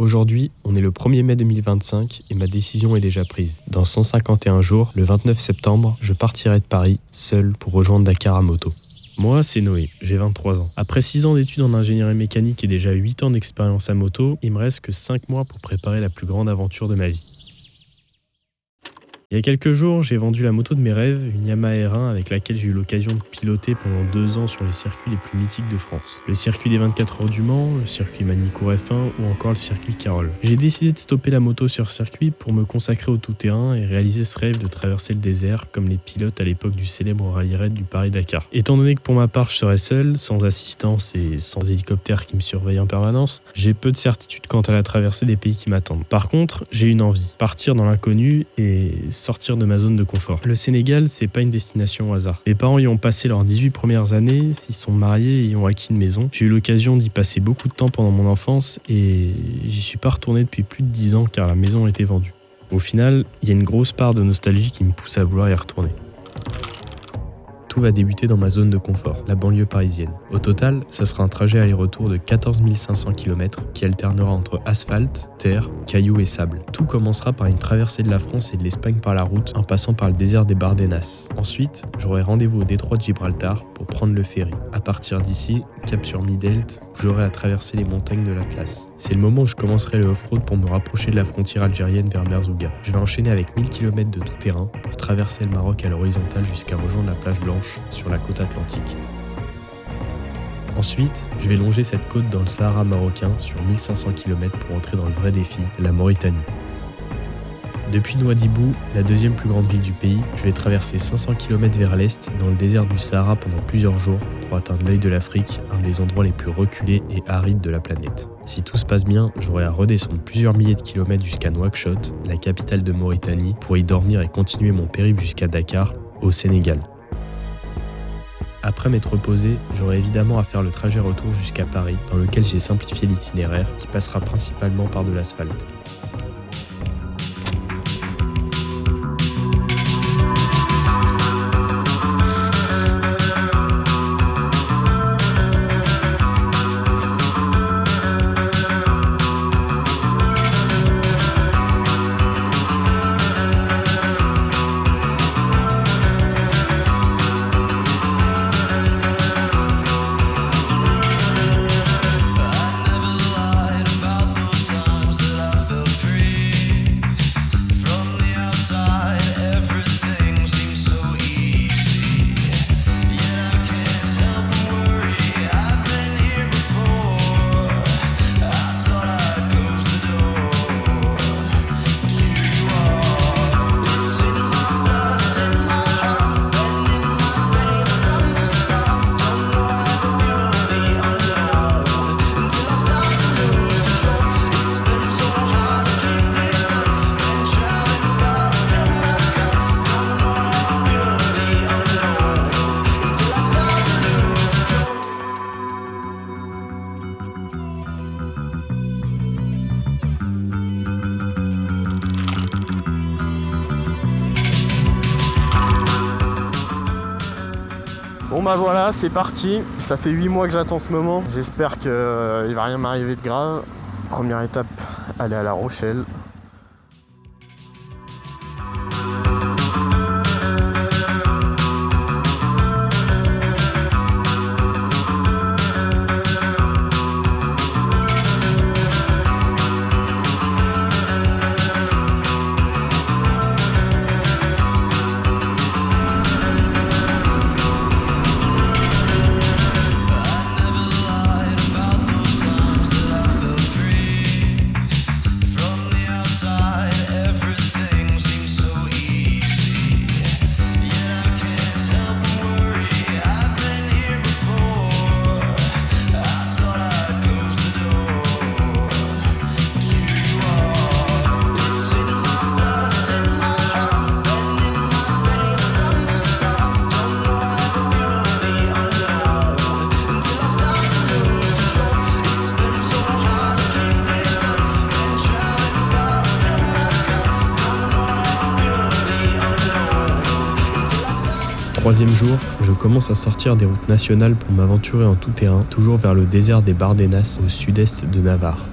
Aujourd'hui, on est le 1er mai 2025 et ma décision est déjà prise. Dans 151 jours, le 29 septembre, je partirai de Paris, seul pour rejoindre Dakar à moto. Moi, c'est Noé, j'ai 23 ans. Après 6 ans d'études en ingénierie mécanique et déjà 8 ans d'expérience à moto, il me reste que 5 mois pour préparer la plus grande aventure de ma vie. Il y a quelques jours, j'ai vendu la moto de mes rêves, une Yamaha R1 avec laquelle j'ai eu l'occasion de piloter pendant 2 ans sur les circuits les plus mythiques de France. Le circuit des 24 heures du Mans, le circuit Manicourt F1 ou encore le circuit Carole. J'ai décidé de stopper la moto sur circuit pour me consacrer au tout-terrain et réaliser ce rêve de traverser le désert comme les pilotes à l'époque du célèbre rallye raid du Paris-Dakar. Étant donné que pour ma part je serai seul, sans assistance et sans hélicoptère qui me surveille en permanence, j'ai peu de certitude quant à la traversée des pays qui m'attendent. Par contre, j'ai une envie, partir dans l'inconnu et sortir de ma zone de confort. Le Sénégal, c'est pas une destination au hasard. Mes parents y ont passé leurs 18 premières années, s'y sont mariés et y ont acquis une maison. J'ai eu l'occasion d'y passer beaucoup de temps pendant mon enfance et j'y suis pas retourné depuis plus de 10 ans car la maison a été vendue. Au final, il y a une grosse part de nostalgie qui me pousse à vouloir y retourner. Tout va débuter dans ma zone de confort, la banlieue parisienne. Au total, ça sera un trajet aller-retour de 14 500 km qui alternera entre asphalte, terre, cailloux et sable. Tout commencera par une traversée de la France et de l'Espagne par la route en passant par le désert des Bardenas. Ensuite, j'aurai rendez-vous au détroit de Gibraltar pour prendre le ferry. À partir d'ici, cap sur Midelt, où j'aurai à traverser les montagnes de l'Atlas. C'est le moment où je commencerai le off-road pour me rapprocher de la frontière algérienne vers Merzouga. Je vais enchaîner avec 1000 km de tout-terrain pour traverser le Maroc à l'horizontale jusqu'à rejoindre la plage blanche sur la côte atlantique. Ensuite, je vais longer cette côte dans le Sahara marocain sur 1500 km pour entrer dans le vrai défi, la Mauritanie. Depuis Nouadhibou, la deuxième plus grande ville du pays, je vais traverser 500 km vers l'est dans le désert du Sahara pendant plusieurs jours pour atteindre l'œil de l'Afrique, un des endroits les plus reculés et arides de la planète. Si tout se passe bien, j'aurai à redescendre plusieurs milliers de kilomètres jusqu'à Nouakchott, la capitale de Mauritanie, pour y dormir et continuer mon périple jusqu'à Dakar, au Sénégal. Après m'être reposé, j'aurai évidemment à faire le trajet retour jusqu'à Paris, dans lequel j'ai simplifié l'itinéraire, qui passera principalement par de l'asphalte. Bon bah voilà, c'est parti. Ça fait 8 mois que j'attends ce moment. J'espère qu'il va rien m'arriver de grave. Première étape, aller à La Rochelle. Troisième jour, je commence à sortir des routes nationales pour m'aventurer en tout terrain, toujours vers le désert des Bardenas, au sud-est de Navarre.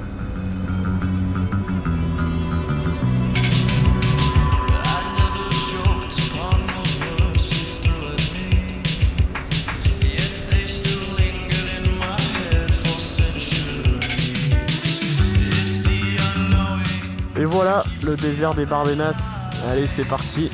Et voilà, le désert des Bardenas. Allez, c'est parti.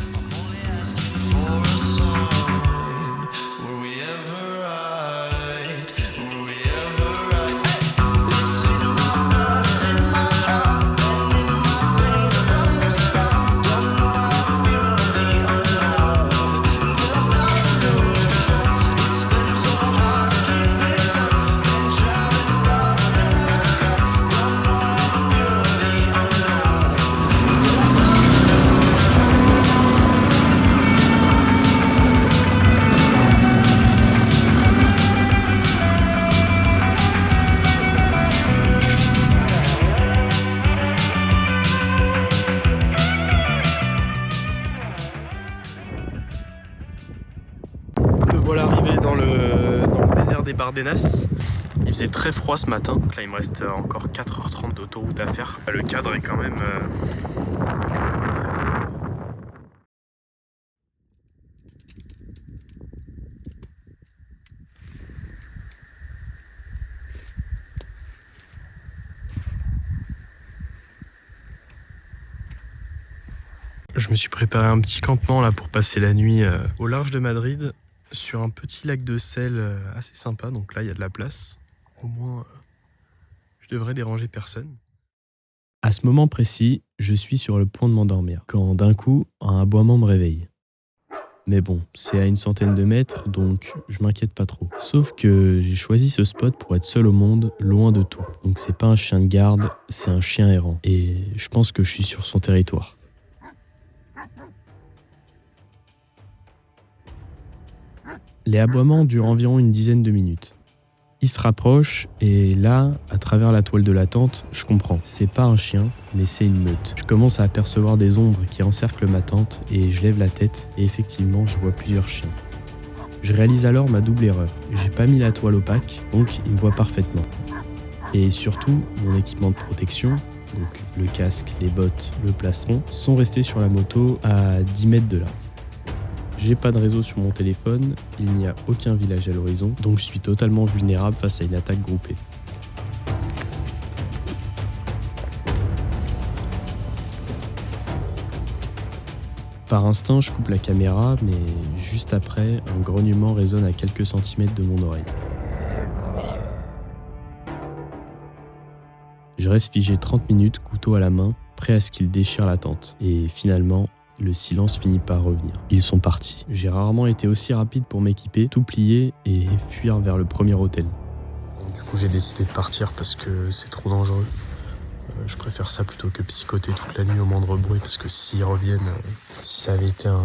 Voilà arrivé dans le désert des Bardenas. Il faisait très froid ce matin. Là il me reste encore 4h30 d'autoroute à faire. Le cadre est quand même très sympa. Je me suis préparé un petit campement là pour passer la nuit au large de Madrid, sur un petit lac de sel assez sympa. Donc là il y a de la place. Au moins je devrais déranger personne. À ce moment précis, je suis sur le point de m'endormir, quand d'un coup un aboiement me réveille. Mais bon, c'est à une centaine de mètres, donc je m'inquiète pas trop. Sauf que j'ai choisi ce spot pour être seul au monde, loin de tout. Donc c'est pas un chien de garde, c'est un chien errant. Et je pense que je suis sur son territoire. Les aboiements durent environ une dizaine de minutes. Il se rapproche et là, à travers la toile de la tente, je comprends. C'est pas un chien, mais c'est une meute. Je commence à apercevoir des ombres qui encerclent ma tente et je lève la tête et effectivement, je vois plusieurs chiens. Je réalise alors ma double erreur. J'ai pas mis la toile opaque, donc ils me voient parfaitement. Et surtout, mon équipement de protection, donc le casque, les bottes, le plastron, sont restés sur la moto à 10 mètres de là. J'ai pas de réseau sur mon téléphone, il n'y a aucun village à l'horizon, donc je suis totalement vulnérable face à une attaque groupée. Par instinct, je coupe la caméra, mais juste après, un grognement résonne à quelques centimètres de mon oreille. Je reste figé 30 minutes, couteau à la main, prêt à ce qu'il déchire la tente. Et finalement, le silence finit par revenir. Ils sont partis. J'ai rarement été aussi rapide pour m'équiper, tout plier et fuir vers le premier hôtel. Du coup, j'ai décidé de partir parce que c'est trop dangereux. Je préfère ça plutôt que psychoter toute la nuit au moindre bruit, parce que s'ils reviennent, si ça avait été un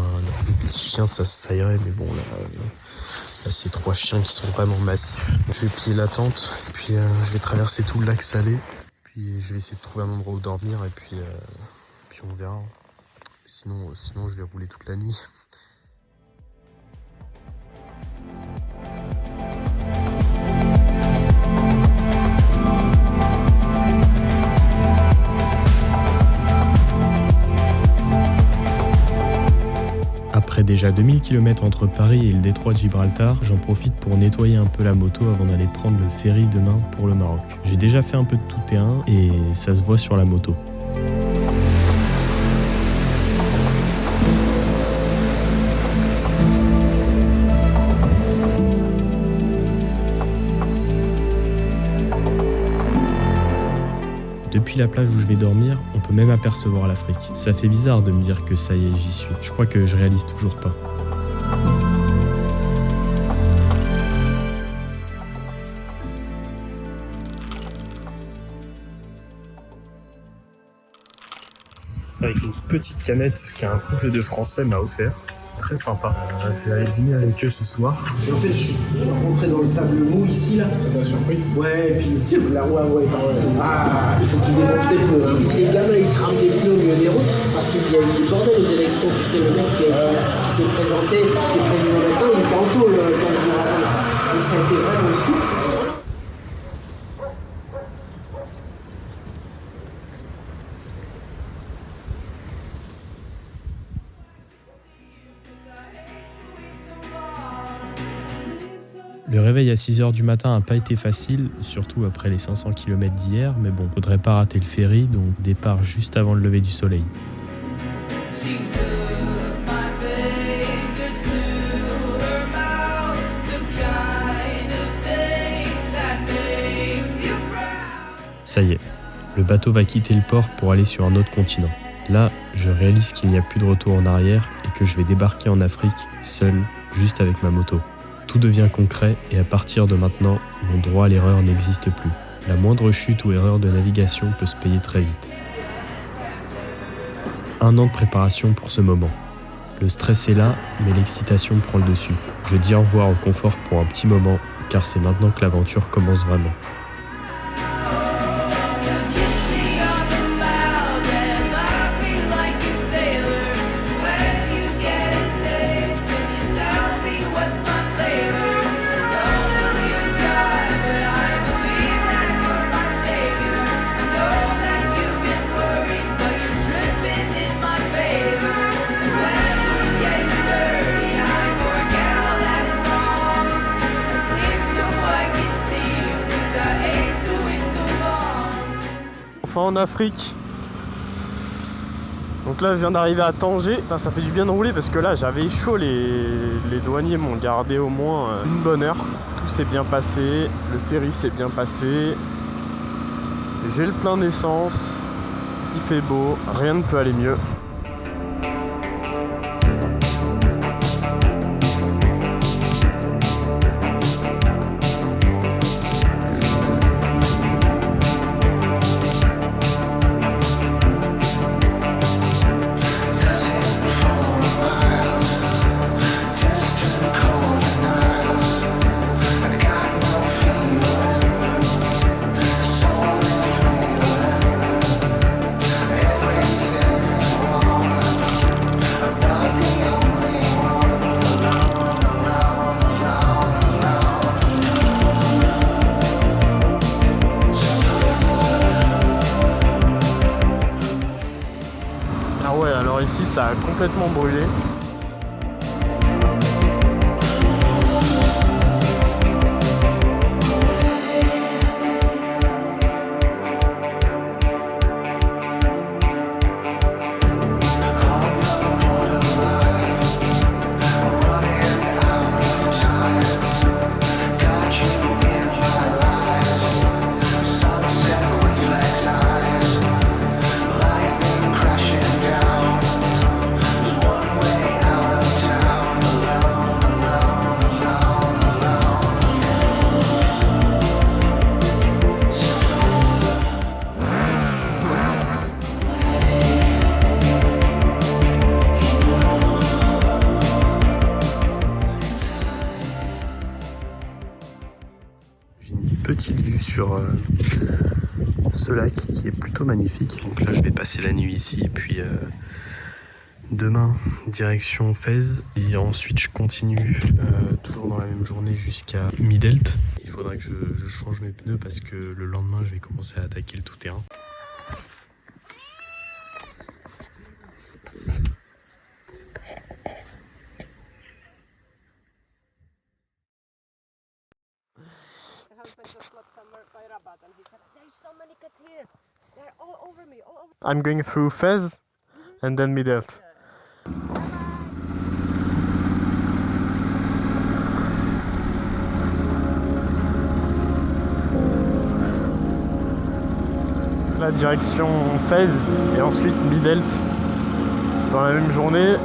petit chien, ça irait, mais bon, là c'est 3 chiens qui sont vraiment massifs. Je vais piller la tente, puis je vais traverser tout le lac Salé, puis je vais essayer de trouver un endroit où dormir, et puis on verra. Sinon, je vais rouler toute la nuit. Après déjà 2000 km entre Paris et le détroit de Gibraltar, j'en profite pour nettoyer un peu la moto avant d'aller prendre le ferry demain pour le Maroc. J'ai déjà fait un peu de tout terrain et ça se voit sur la moto. Depuis la plage où je vais dormir, on peut même apercevoir l'Afrique. Ça fait bizarre de me dire que ça y est, j'y suis. Je crois que je réalise toujours pas. Avec une petite canette qu'un couple de Français m'a offert. Très sympa. Je vais aller dîner avec eux ce soir. Et en fait, je suis rentré dans le sable mou ici, là. Ça t'a surpris? Ouais, et puis tu sais, la roue, ouais. Ah, il faut que tu démontes tes pneus. Hein. Les gamins, ils crament des pneus au milieu des routes parce qu'il y a eu du bordel aux élections. Tu sais, le mec qui s'est présenté, qui est président maintenant, il était en tôle quand il est rentré. Donc ça a été vraiment souple. Le réveil à 6h du matin n'a pas été facile, surtout après les 500 km d'hier, mais bon, faudrait pas rater le ferry, donc départ juste avant le lever du soleil. Ça y est, le bateau va quitter le port pour aller sur un autre continent. Là, je réalise qu'il n'y a plus de retour en arrière et que je vais débarquer en Afrique, seul, juste avec ma moto. Tout devient concret et à partir de maintenant, mon droit à l'erreur n'existe plus. La moindre chute ou erreur de navigation peut se payer très vite. 1 an de préparation pour ce moment. Le stress est là, mais l'excitation prend le dessus. Je dis au revoir au confort pour un petit moment, car c'est maintenant que l'aventure commence vraiment. Enfin en Afrique. Donc là je viens d'arriver à Tanger. Putain, ça fait du bien de rouler parce que là j'avais chaud, les douaniers m'ont gardé au moins une bonne heure. Tout s'est bien passé, le ferry s'est bien passé. J'ai le plein d'essence, il fait beau, rien ne peut aller mieux. Ah ouais, alors ici ça a complètement brûlé. Petite vue sur ce lac qui est plutôt magnifique. Donc là je vais passer la nuit ici, puis demain direction Fès et ensuite je continue toujours dans la même journée jusqu'à Midelt. Il faudra que je change mes pneus parce que le lendemain je vais commencer à attaquer le tout-terrain. I'm going through Fès and then Midelt. La direction Fès et ensuite Midelt dans la même journée.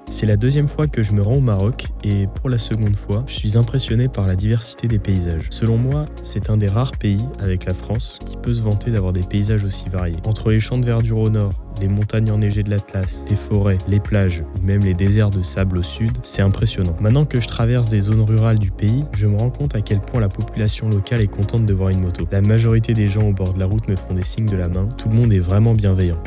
C'est la deuxième fois que je me rends au Maroc et pour la seconde fois, je suis impressionné par la diversité des paysages. Selon moi, c'est un des rares pays, avec la France, qui peut se vanter d'avoir des paysages aussi variés. Entre les champs de verdure au nord, les montagnes enneigées de l'Atlas, les forêts, les plages ou même les déserts de sable au sud, c'est impressionnant. Maintenant que je traverse des zones rurales du pays, je me rends compte à quel point la population locale est contente de voir une moto. La majorité des gens au bord de la route me font des signes de la main, tout le monde est vraiment bienveillant.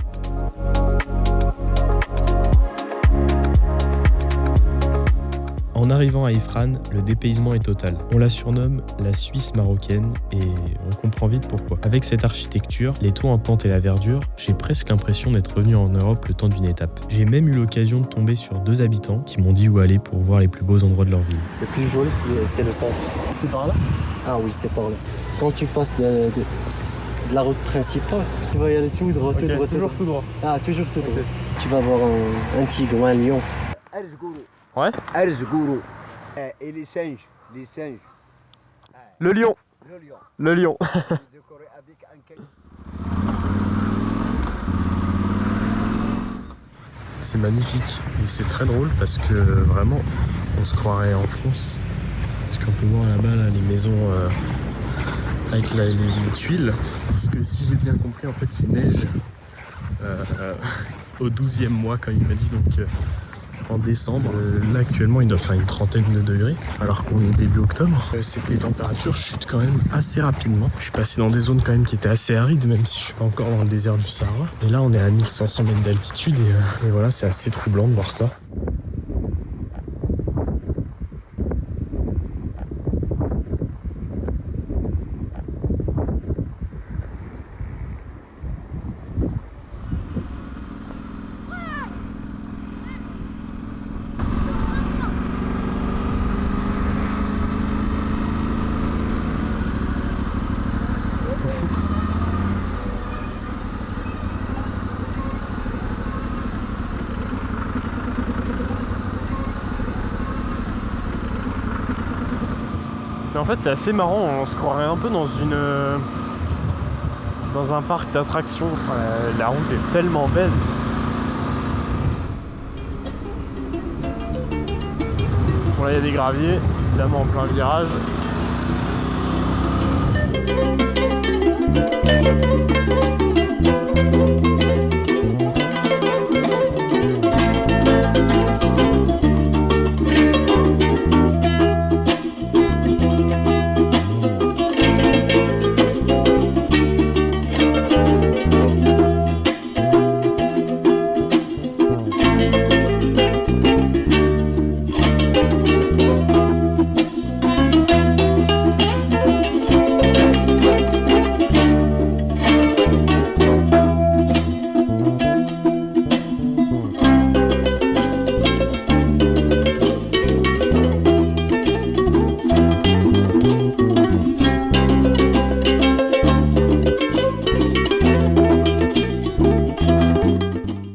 En arrivant à Ifrane, le dépaysement est total. On la surnomme la Suisse marocaine et on comprend vite pourquoi. Avec cette architecture, les toits en pente et la verdure, j'ai presque l'impression d'être revenu en Europe le temps d'une étape. J'ai même eu l'occasion de tomber sur 2 habitants qui m'ont dit où aller pour voir les plus beaux endroits de leur ville. Le plus joli, c'est le centre. C'est par là? Ah oui, c'est par là. Quand tu passes de la route principale, tu vas y aller tout droit, tout droit. Toujours tout droit. Ah, toujours tout droit. Tu vas voir un tigre ou un lion. Ouais. Et les singes. Le lion. Le lion. C'est magnifique et c'est très drôle parce que vraiment on se croirait en France. Parce qu'on peut voir là-bas là, les maisons avec les tuiles. Parce que si j'ai bien compris, en fait il neige au 12e mois quand il m'a dit, donc en décembre. Là actuellement il doit faire une trentaine de degrés alors qu'on est début octobre. C'est que les températures chutent quand même assez rapidement. Je suis passé dans des zones quand même qui étaient assez arides, même si je suis pas encore dans le désert du Sahara. Et là on est à 1500 mètres d'altitude et voilà, c'est assez troublant de voir ça. Mais en fait c'est assez marrant, on se croirait un peu dans un parc d'attractions. La route est tellement belle. Bon là il y a des graviers, évidemment en plein virage.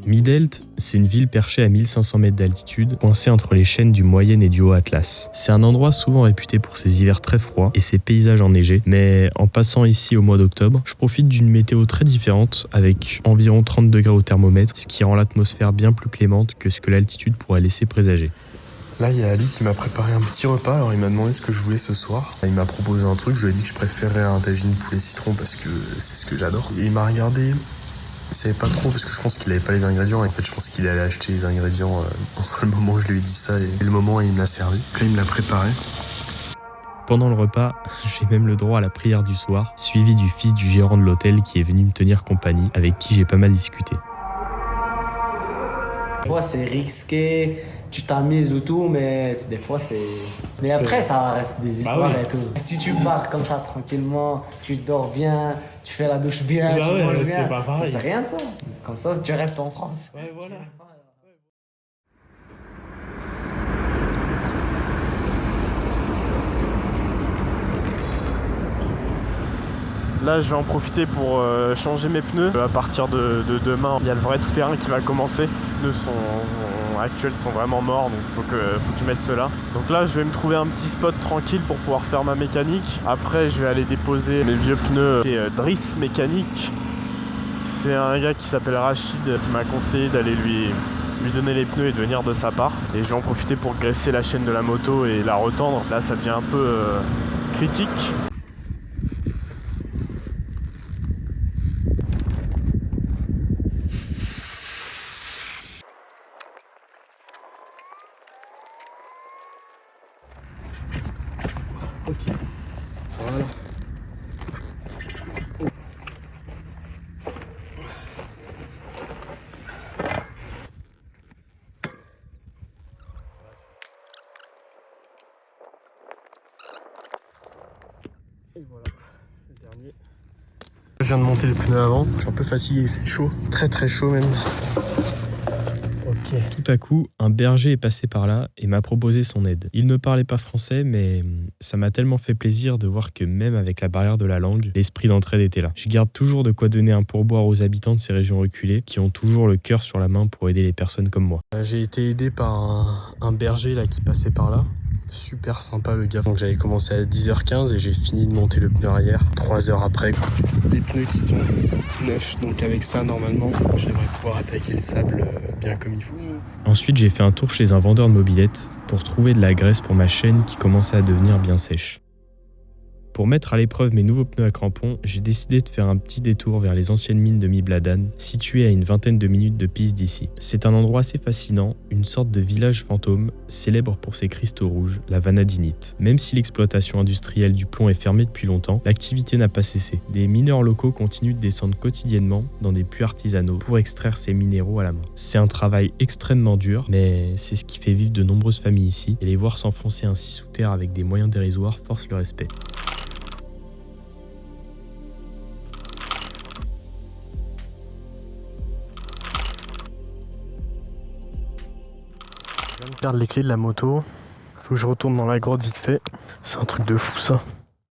Midelt, c'est une ville perchée à 1500 mètres d'altitude, coincée entre les chaînes du Moyen et du Haut Atlas. C'est un endroit souvent réputé pour ses hivers très froids et ses paysages enneigés, mais en passant ici au mois d'octobre, je profite d'une météo très différente avec environ 30 degrés au thermomètre, ce qui rend l'atmosphère bien plus clémente que ce que l'altitude pourrait laisser présager. Là, il y a Ali qui m'a préparé un petit repas, alors il m'a demandé ce que je voulais ce soir. Il m'a proposé un truc, je lui ai dit que je préférais un tagine poulet citron parce que c'est ce que j'adore. Et il m'a regardé, il savait pas trop parce que je pense qu'il avait pas les ingrédients. En fait, je pense qu'il allait acheter les ingrédients entre le moment où je lui ai dit ça et le moment où il me l'a servi. Puis là, il me l'a préparé. Pendant le repas, j'ai même le droit à la prière du soir, suivi du fils du gérant de l'hôtel qui est venu me tenir compagnie, avec qui j'ai pas mal discuté. Des fois, c'est risqué, tu t'amuses ou tout, mais des fois, c'est... Mais après, ça reste des histoires et tout. Si tu pars comme ça, tranquillement, tu dors bien, tu fais la douche bien, tu manges bien, c'est pas pareil. ça, c'est rien ça. Comme ça, tu restes en France. Ouais, voilà. Là je vais en profiter pour changer mes pneus. À partir de demain, il y a le vrai tout-terrain qui va commencer. Les pneus actuels sont vraiment morts, donc faut que je mette ceux-là. Donc là je vais me trouver un petit spot tranquille pour pouvoir faire ma mécanique. Après je vais aller déposer mes vieux pneus chez Driss Mécanique. C'est un gars qui s'appelle Rachid qui m'a conseillé d'aller lui donner les pneus et de venir de sa part. Et je vais en profiter pour graisser la chaîne de la moto et la retendre. Là ça devient un peu critique. Ok. Voilà. Et voilà, le dernier. Je viens de monter les pneus avant, je suis un peu fatigué, c'est chaud, très très chaud même. Ok. Tout à coup, un berger est passé par là et m'a proposé son aide. Il ne parlait pas français, mais ça m'a tellement fait plaisir de voir que même avec la barrière de la langue, l'esprit d'entraide était là. Je garde toujours de quoi donner un pourboire aux habitants de ces régions reculées qui ont toujours le cœur sur la main pour aider les personnes comme moi. J'ai été aidé par un berger là qui passait par là. Super sympa le gars. Donc j'avais commencé à 10h15 et j'ai fini de monter le pneu arrière 3 heures après. Des pneus qui sont neufs, donc avec ça normalement je devrais pouvoir attaquer le sable bien comme il faut. Ensuite, j'ai fait un tour chez un vendeur de mobylettes pour trouver de la graisse pour ma chaîne qui commençait à devenir bien sèche. Pour mettre à l'épreuve mes nouveaux pneus à crampons, j'ai décidé de faire un petit détour vers les anciennes mines de Mibladan, situées à une vingtaine de minutes de piste d'ici. C'est un endroit assez fascinant, une sorte de village fantôme, célèbre pour ses cristaux rouges, la vanadinite. Même si l'exploitation industrielle du plomb est fermée depuis longtemps, l'activité n'a pas cessé. Des mineurs locaux continuent de descendre quotidiennement dans des puits artisanaux pour extraire ces minéraux à la main. C'est un travail extrêmement dur, mais c'est ce qui fait vivre de nombreuses familles ici, et les voir s'enfoncer ainsi sous terre avec des moyens dérisoires force le respect. Je viens de perdre les clés de la moto. Faut que je retourne dans la grotte vite fait. C'est un truc de fou ça.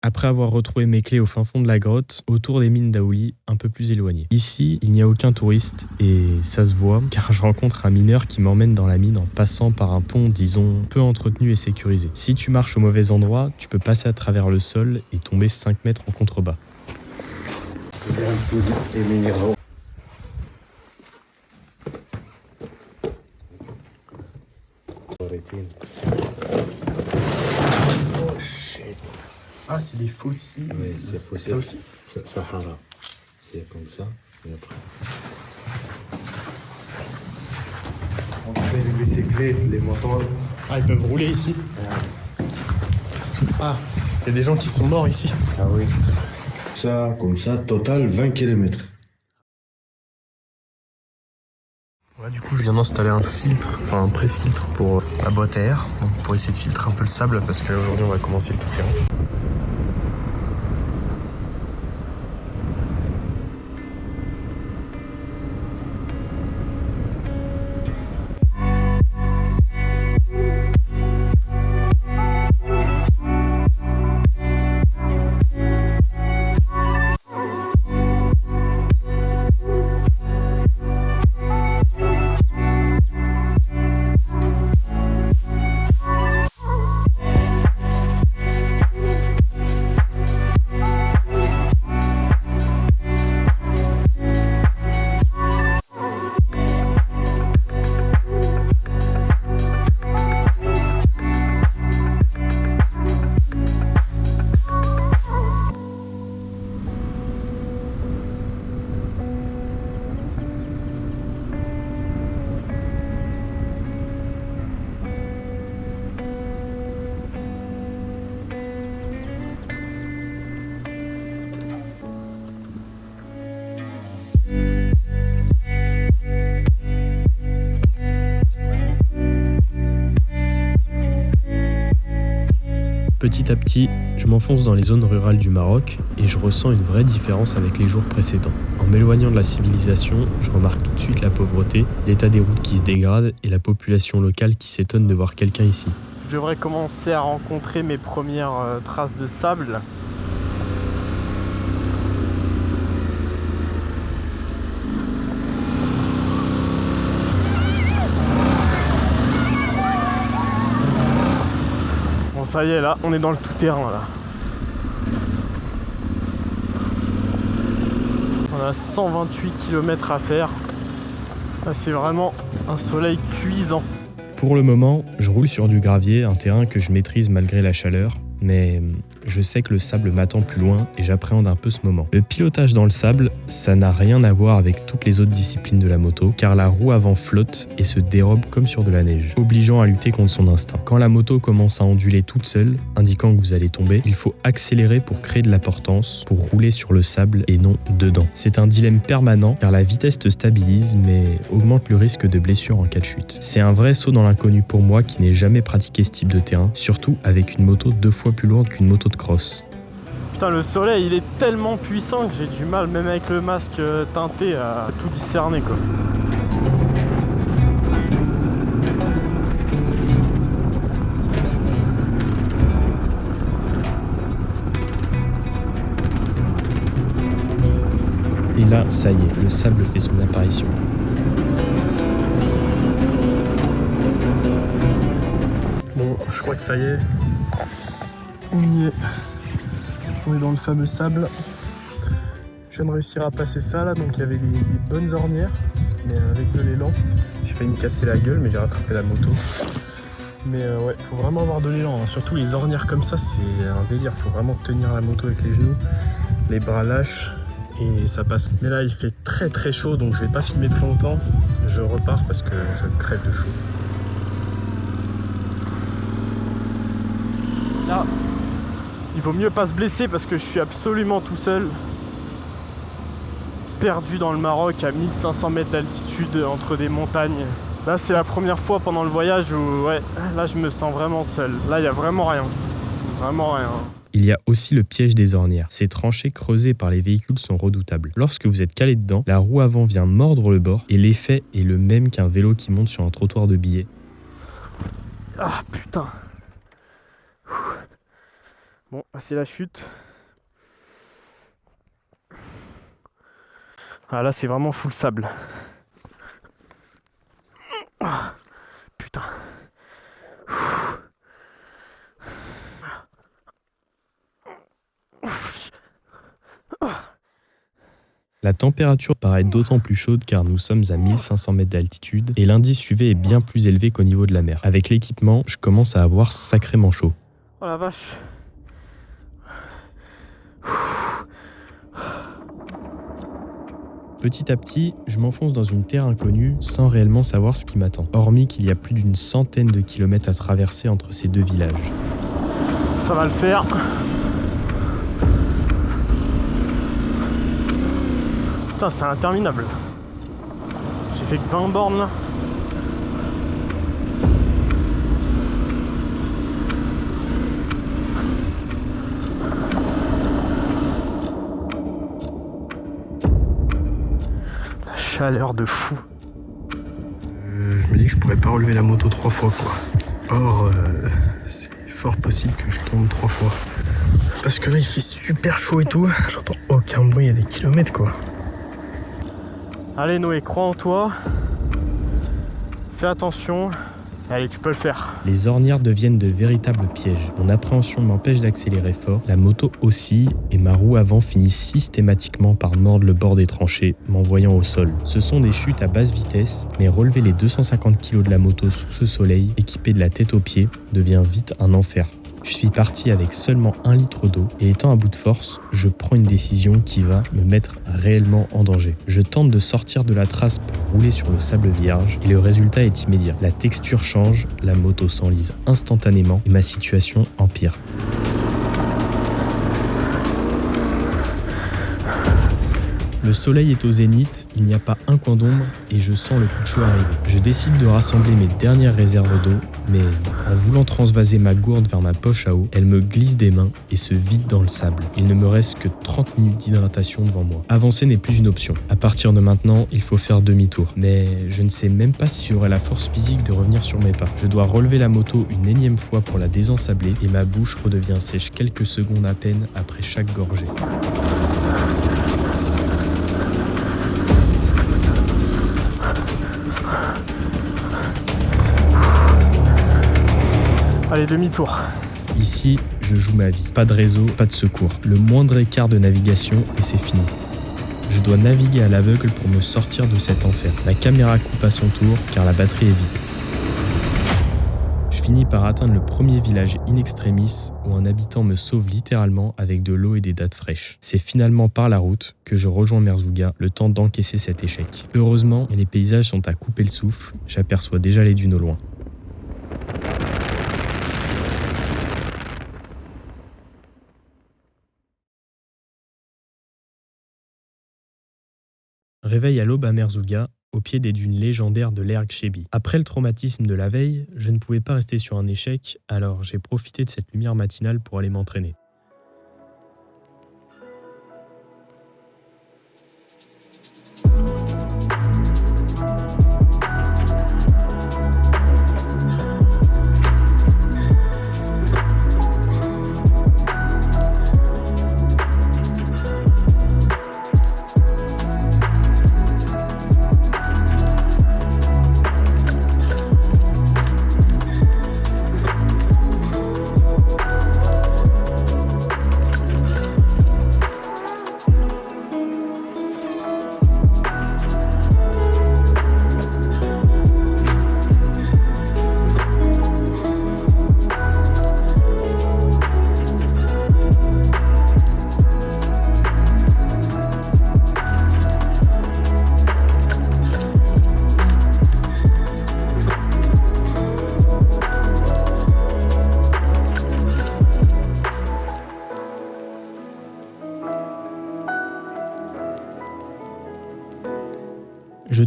Après avoir retrouvé mes clés au fin fond de la grotte, autour des mines d'Aouli, un peu plus éloignées. Ici, il n'y a aucun touriste et ça se voit car je rencontre un mineur qui m'emmène dans la mine en passant par un pont, disons, peu entretenu et sécurisé. Si tu marches au mauvais endroit, tu peux passer à travers le sol et tomber 5 mètres en contrebas. Les minéraux. Oh shit. Ah, c'est des fossiles. Oui, c'est possible. Ça aussi Sahara. C'est comme ça. Et après. On fait les bicyclettes, les motos. Ah, ils peuvent rouler ici. Ah, il y a des gens qui sont morts ici. Ah oui. Ça, comme ça, total 20 km. Ouais, du coup, je viens d'installer un filtre, enfin un pré-filtre pour la boîte à air, donc pour essayer de filtrer un peu le sable parce qu'aujourd'hui on va commencer le tout-terrain. Petit à petit, je m'enfonce dans les zones rurales du Maroc et je ressens une vraie différence avec les jours précédents. En m'éloignant de la civilisation, je remarque tout de suite la pauvreté, l'état des routes qui se dégradent et la population locale qui s'étonne de voir quelqu'un ici. Je devrais commencer à rencontrer mes premières traces de sable. Bon, ça y est, là, on est dans le tout-terrain, là. On a 128 km à faire. Là, c'est vraiment un soleil cuisant. Pour le moment, je roule sur du gravier, un terrain que je maîtrise malgré la chaleur, mais je sais que le sable m'attend plus loin et j'appréhende un peu ce moment. Le pilotage dans le sable, ça n'a rien à voir avec toutes les autres disciplines de la moto, car la roue avant flotte et se dérobe comme sur de la neige, obligeant à lutter contre son instinct. Quand la moto commence à onduler toute seule, indiquant que vous allez tomber, il faut accélérer pour créer de la portance, pour rouler sur le sable et non dedans. C'est un dilemme permanent, car la vitesse te stabilise, mais augmente le risque de blessure en cas de chute. C'est un vrai saut dans l'inconnu pour moi qui n'ai jamais pratiqué ce type de terrain, surtout avec une moto 2 fois plus lourde qu'une moto de cross. Putain, le soleil il est tellement puissant que j'ai du mal même avec le masque teinté à tout discerner quoi. Et là, ça y est, le sable fait son apparition. Bon, je crois que ça y est. On y est. On est dans le fameux sable. Je viens de réussir à passer ça là, donc il y avait des bonnes ornières, mais avec de l'élan. J'ai failli me casser la gueule, mais j'ai rattrapé la moto. Mais ouais, faut vraiment avoir de l'élan, hein. Surtout les ornières comme ça, c'est un délire. Faut vraiment tenir la moto avec les genoux, les bras lâches, et ça passe. Mais là, il fait très très chaud, donc je vais pas filmer très longtemps. Je repars parce que je crève de chaud. Là, il vaut mieux pas se blesser parce que je suis absolument tout seul. Perdu dans le Maroc à 1500 mètres d'altitude entre des montagnes. Là c'est la première fois pendant le voyage où ouais, là je me sens vraiment seul. Là il y a vraiment rien. Vraiment rien. Il y a aussi le piège des ornières. Ces tranchées creusées par les véhicules sont redoutables. Lorsque vous êtes calé dedans, la roue avant vient mordre le bord et l'effet est le même qu'un vélo qui monte sur un trottoir de billets. Ah putain. Bon, c'est la chute. Ah là c'est vraiment full sable. Ah, putain. La température paraît d'autant plus chaude car nous sommes à 1500 mètres d'altitude et l'indice UV est bien plus élevé qu'au niveau de la mer. Avec l'équipement, je commence à avoir sacrément chaud. Oh la vache. Petit à petit, je m'enfonce dans une terre inconnue sans réellement savoir ce qui m'attend, hormis qu'il y a plus d'une centaine de kilomètres à traverser entre ces deux villages. Ça va le faire. Putain, c'est interminable. J'ai fait que 20 bornes là. Chaleur de fou. Je me dis que je pourrais pas relever la moto 3 fois quoi. Or c'est fort possible que je tombe 3 fois. Parce que là il fait super chaud et tout. J'entends aucun bruit à des kilomètres quoi. Allez Noé, crois en toi. Fais attention. Allez, tu peux le faire. Les ornières deviennent de véritables pièges. Mon appréhension m'empêche d'accélérer fort, la moto oscille et ma roue avant finit systématiquement par mordre le bord des tranchées, m'envoyant au sol. Ce sont des chutes à basse vitesse, mais relever les 250 kg de la moto sous ce soleil, équipé de la tête aux pieds, devient vite un enfer. Je suis parti avec seulement 1 litre d'eau et étant à bout de force, je prends une décision qui va me mettre réellement en danger. Je tente de sortir de la trace pour rouler sur le sable vierge et le résultat est immédiat. La texture change, la moto s'enlise instantanément et ma situation empire. Le soleil est au zénith, il n'y a pas un coin d'ombre et je sens le coup de chaud arriver. Je décide de rassembler mes dernières réserves d'eau, mais en voulant transvaser ma gourde vers ma poche à eau, elle me glisse des mains et se vide dans le sable. Il ne me reste que 30 minutes d'hydratation devant moi. Avancer n'est plus une option. À partir de maintenant, il faut faire demi-tour. Mais je ne sais même pas si j'aurai la force physique de revenir sur mes pas. Je dois relever la moto une énième fois pour la désensabler et ma bouche redevient sèche quelques secondes à peine après chaque gorgée. Allez, demi-tour. Ici, je joue ma vie. Pas de réseau, pas de secours. Le moindre écart de navigation et c'est fini. Je dois naviguer à l'aveugle pour me sortir de cet enfer. La caméra coupe à son tour car la batterie est vide. Je finis par atteindre le premier village in extremis où un habitant me sauve littéralement avec de l'eau et des dattes fraîches. C'est finalement par la route que je rejoins Merzouga, le temps d'encaisser cet échec. Heureusement, les paysages sont à couper le souffle. J'aperçois déjà les dunes au loin. Réveil à l'aube à Merzouga, au pied des dunes légendaires de l'Erg Shebi. Après le traumatisme de la veille, je ne pouvais pas rester sur un échec, alors j'ai profité de cette lumière matinale pour aller m'entraîner.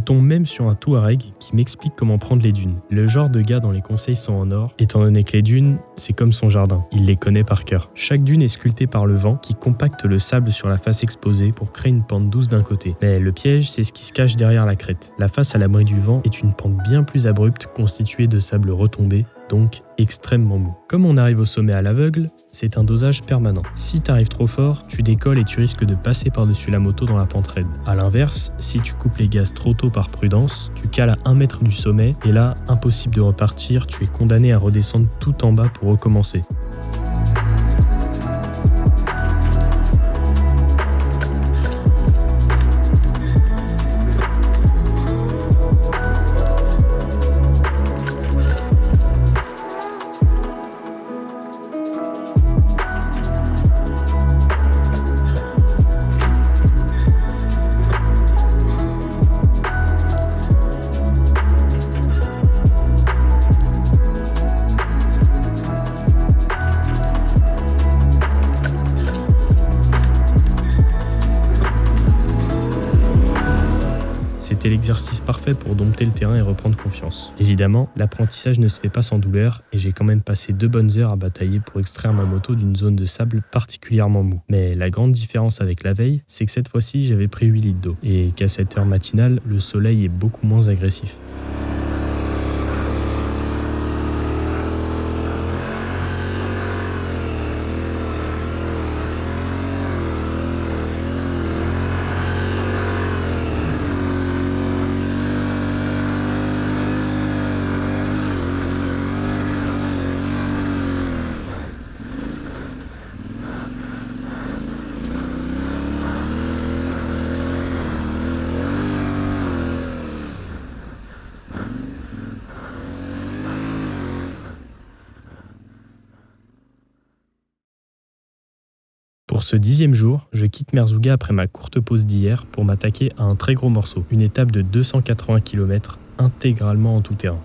tombe même sur un Touareg qui m'explique comment prendre les dunes. Le genre de gars dont les conseils sont en or, étant donné que les dunes, c'est comme son jardin, il les connaît par cœur. Chaque dune est sculptée par le vent qui compacte le sable sur la face exposée pour créer une pente douce d'un côté. Mais le piège, c'est ce qui se cache derrière la crête. La face à l'abri du vent est une pente bien plus abrupte constituée de sable retombé, donc extrêmement mou. Comme on arrive au sommet à l'aveugle, c'est un dosage permanent. Si t'arrives trop fort, tu décolles et tu risques de passer par-dessus la moto dans la pente raide. A l'inverse, si tu coupes les gaz trop tôt par prudence, tu cales à 1 mètre du sommet et là, impossible de repartir, tu es condamné à redescendre tout en bas pour recommencer. C'était l'exercice parfait pour dompter le terrain et reprendre confiance. Évidemment, l'apprentissage ne se fait pas sans douleur et j'ai quand même passé 2 bonnes heures à batailler pour extraire ma moto d'une zone de sable particulièrement mou. Mais la grande différence avec la veille, c'est que cette fois-ci j'avais pris 8 litres d'eau et qu'à cette heure matinale, le soleil est beaucoup moins agressif. Pour ce 10e jour, je quitte Merzouga après ma courte pause d'hier pour m'attaquer à un très gros morceau, une étape de 280 km intégralement en tout terrain.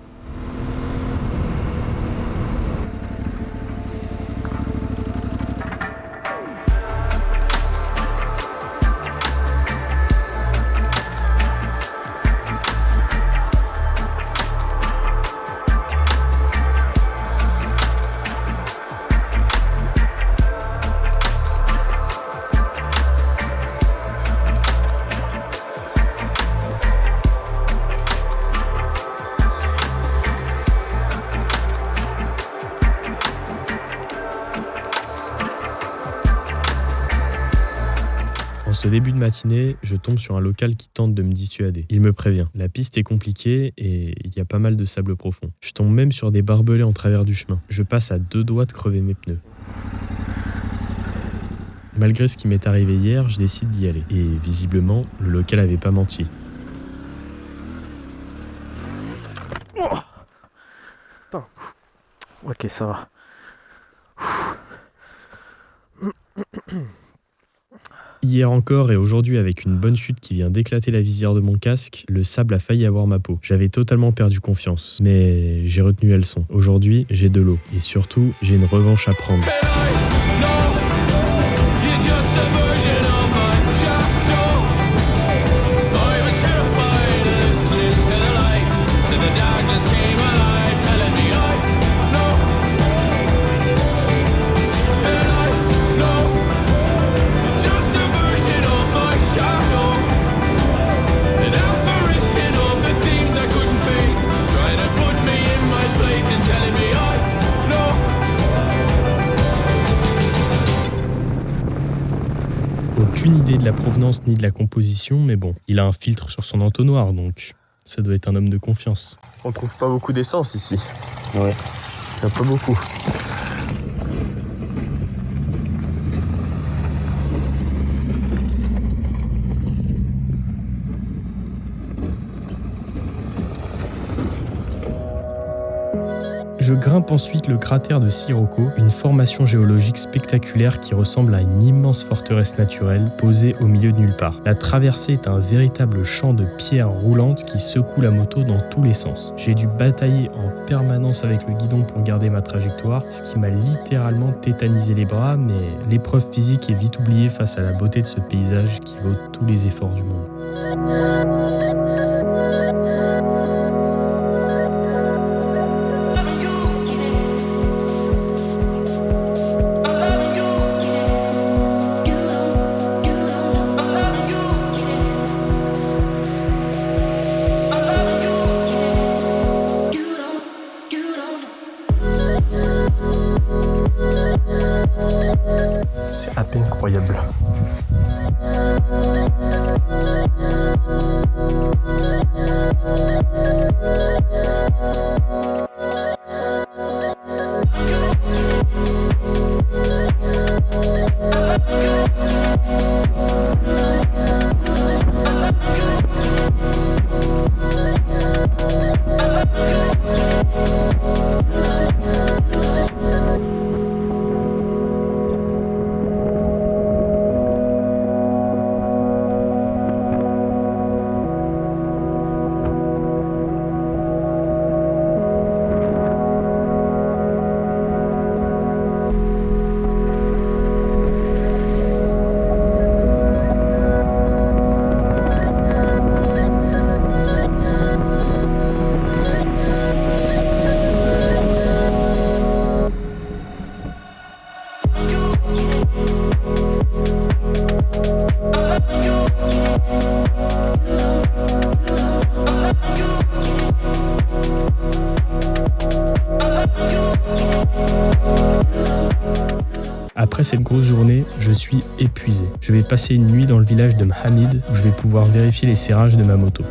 En ce début de matinée, je tombe sur un local qui tente de me dissuader. Il me prévient. La piste est compliquée et il y a pas mal de sable profond. Je tombe même sur des barbelés en travers du chemin. Je passe à 2 doigts de crever mes pneus. Malgré ce qui m'est arrivé hier, je décide d'y aller. Et visiblement, le local avait pas menti. Oh putain. Ok, ça va. Hier encore et aujourd'hui avec une bonne chute qui vient d'éclater la visière de mon casque, le sable a failli avoir ma peau. J'avais totalement perdu confiance, mais j'ai retenu la leçon. Aujourd'hui, j'ai de l'eau et surtout, j'ai une revanche à prendre. Aucune idée de la provenance ni de la composition, mais bon, il a un filtre sur son entonnoir, donc ça doit être un homme de confiance. On trouve pas beaucoup d'essence ici. Ouais. Il n'y a pas beaucoup. Je grimpe ensuite le cratère de Sirocco, une formation géologique spectaculaire qui ressemble à une immense forteresse naturelle posée au milieu de nulle part. La traversée est un véritable champ de pierres roulantes qui secoue la moto dans tous les sens. J'ai dû batailler en permanence avec le guidon pour garder ma trajectoire, ce qui m'a littéralement tétanisé les bras, mais l'épreuve physique est vite oubliée face à la beauté de ce paysage qui vaut tous les efforts du monde. C'est à peine croyable. Après cette grosse journée, je suis épuisé. Je vais passer une nuit dans le village de Mhamid où je vais pouvoir vérifier les serrages de ma moto.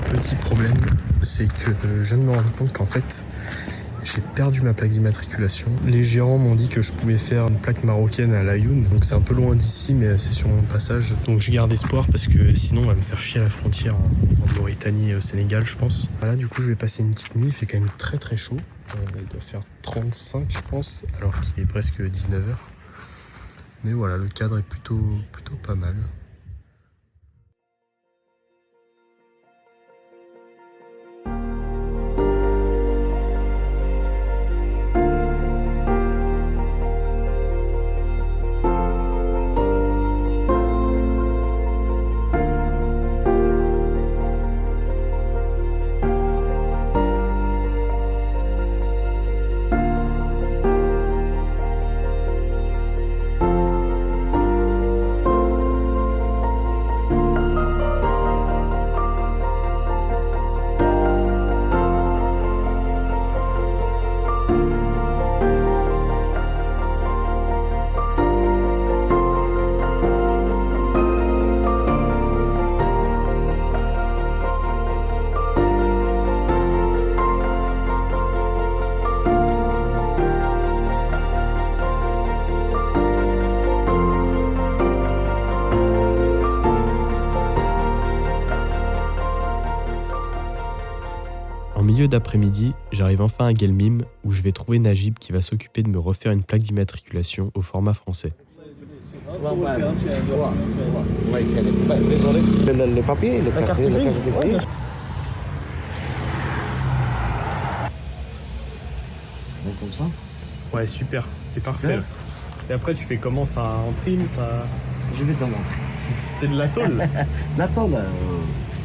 Petit problème, c'est que je viens de me rendre compte qu'en fait, j'ai perdu ma plaque d'immatriculation. Les gérants m'ont dit que je pouvais faire une plaque marocaine à Laayoune, donc c'est un peu loin d'ici, mais c'est sur mon passage. Donc je garde espoir parce que sinon on va me faire chier à la frontière en Mauritanie et au Sénégal, je pense. Voilà, du coup je vais passer une petite nuit, il fait quand même très très chaud. Il doit faire 35 je pense, alors qu'il est presque 19h. Mais voilà, le cadre est plutôt pas mal. En milieu d'après-midi, j'arrive enfin à Guelmim où je vais trouver Najib qui va s'occuper de me refaire une plaque d'immatriculation au format français. Désolé. Les papiers, les cartes d'identité. Comme ça. Ouais, super, c'est parfait. Ouais. Et après, tu fais comment ça imprime ça? Je vais dans C'est de la tôle. La tôle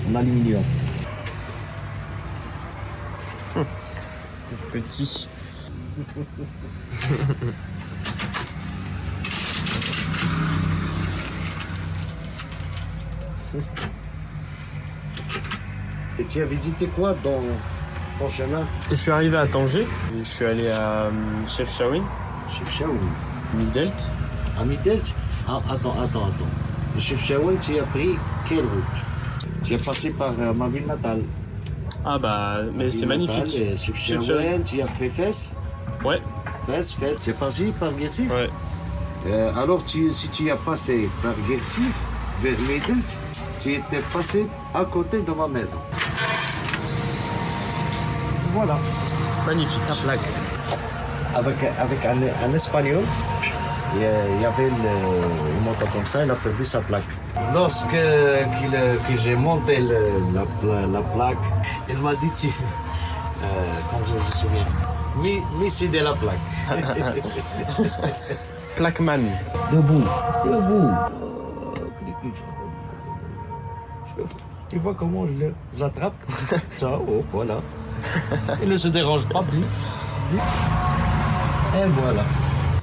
en aluminium. Petit. Et tu as visité quoi dans ton chemin? Je suis arrivé à Tanger et je suis allé à Chefchaouen. Chefchaouen. Midelt. À Midelt? Ah, attends. De Chefchaouen, tu as pris quelle route? Tu es passé par ma ville natale. Ah bah, mais c'est magnifique. Chefchaouen, tu as fait Fès? Ouais. Fès. Tu es passé par Guersif? Ouais. Alors, si tu as passé par Guersif, vers Midelt, tu étais passé à côté de ma maison. Voilà. Magnifique. Ta plaque. Avec un Espagnol, il y avait une moto comme ça, il a perdu sa plaque. Lorsque que j'ai monté la plaque, il m'a dit comme je me souviens. Messi de la plaque. Plaqueman. Debout. Tu vois comment je l'attrape? Ça, oh, voilà. Il ne se dérange pas plus. Et voilà.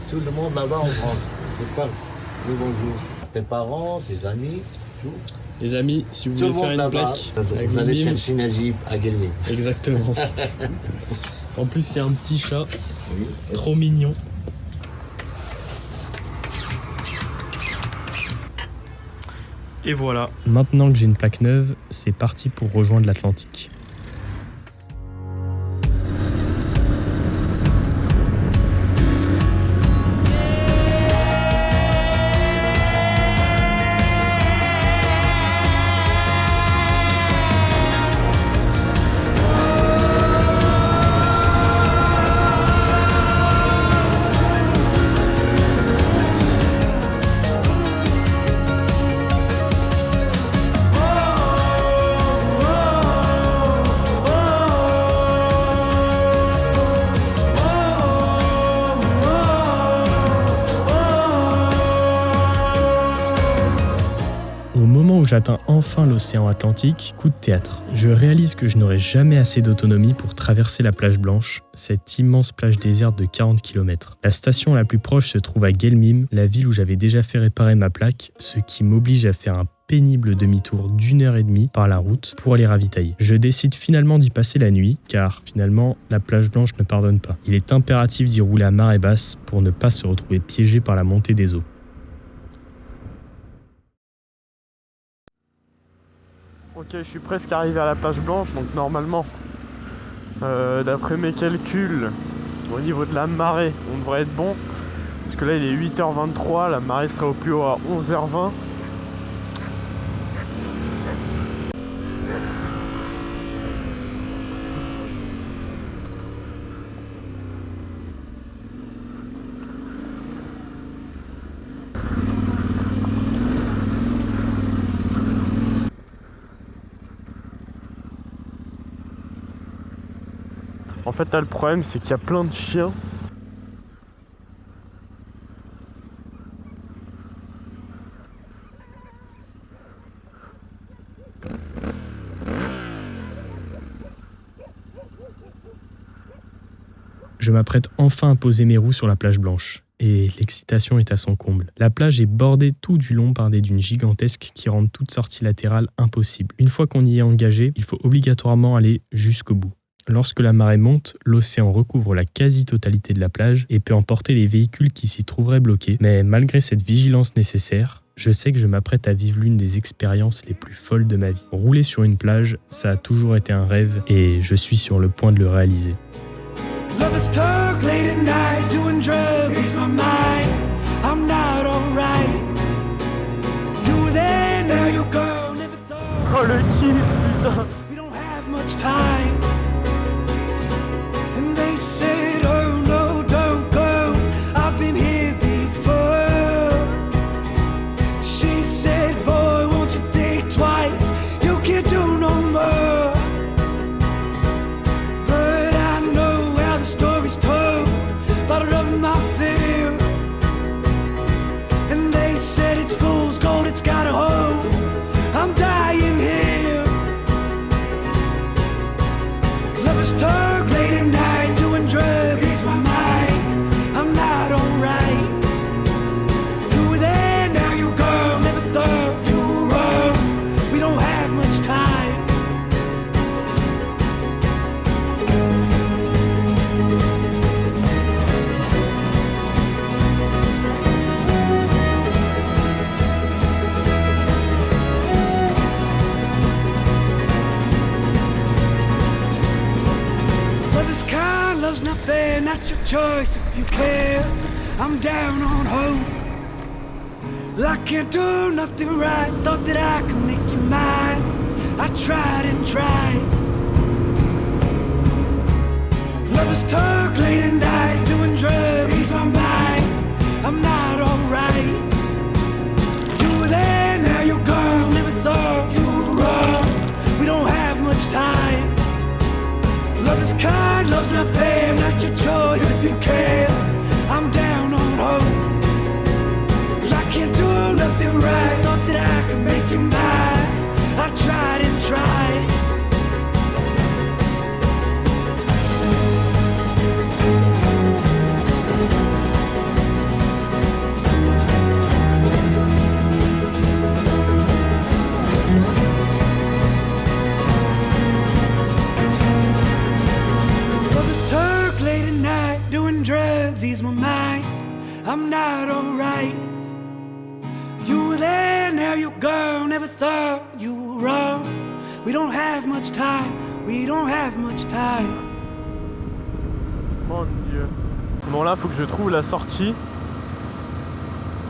Tout le monde là-bas en France, il passe le bonjour. Tes parents, tes amis, tout. Les amis, si vous Tout le voulez faire monde une là-bas. plaque, Vous allez chercher Najib à Guelmim. Exactement. En plus, c'est un petit chat, Oui. trop mignon. Et voilà. Maintenant que j'ai une plaque neuve, c'est parti pour rejoindre l'Atlantique. Au moment où j'atteins enfin l'océan Atlantique, coup de théâtre. Je réalise que je n'aurai jamais assez d'autonomie pour traverser la plage Blanche, cette immense plage déserte de 40 km. La station la plus proche se trouve à Guelmim, la ville où j'avais déjà fait réparer ma plaque, ce qui m'oblige à faire un pénible demi-tour d'1h30 par la route pour aller ravitailler. Je décide finalement d'y passer la nuit, car finalement, la plage Blanche ne pardonne pas. Il est impératif d'y rouler à marée basse pour ne pas se retrouver piégé par la montée des eaux. Ok, je suis presque arrivé à la plage Blanche, donc normalement, d'après mes calculs, au niveau de la marée, on devrait être bon. Parce que là, il est 8h23, la marée sera au plus haut à 11h20. En fait, là, le problème, c'est qu'il y a plein de chiens. Je m'apprête enfin à poser mes roues sur la plage Blanche. Et l'excitation est à son comble. La plage est bordée tout du long par des dunes gigantesques qui rendent toute sortie latérale impossible. Une fois qu'on y est engagé, il faut obligatoirement aller jusqu'au bout. Lorsque la marée monte, l'océan recouvre la quasi-totalité de la plage et peut emporter les véhicules qui s'y trouveraient bloqués. Mais malgré cette vigilance nécessaire, je sais que je m'apprête à vivre l'une des expériences les plus folles de ma vie. Rouler sur une plage, ça a toujours été un rêve et je suis sur le point de le réaliser. Lovers talk late at night, doing drugs, ease my mind. I'm not alright. You were there, now you're gone. Never thought Oh, le kiff, putain! we don't have much time. And they said, oh no, don't go. I've been here before. She said, boy, won't you think twice? You can't do no more. But I know how the story's told, bottled up in my fear. And they said it's fool's gold, it's got a hold. I'm dying here. Lovers talk late at night, doing drugs, ease my mind. I'm not alright. You were there, now you're gone. Never thought you were wrong. We don't have much time. Love is kind, love's not fair, not your choice if you care. I'm down on hope. Well, I can't do nothing right, thought that I could make you mine. I tried and tried. Lovers talk late at night, doing drugs, ease my mind. I'm not alright. You were there, now you're gone. Never thought you were wrong. We don't have much time. Love is kind. I'm not alright. You were there, now you're gone. Never thought you were wrong. We don't have much time. We don't have much time. Mon Dieu. Bon là, faut que je trouve la sortie.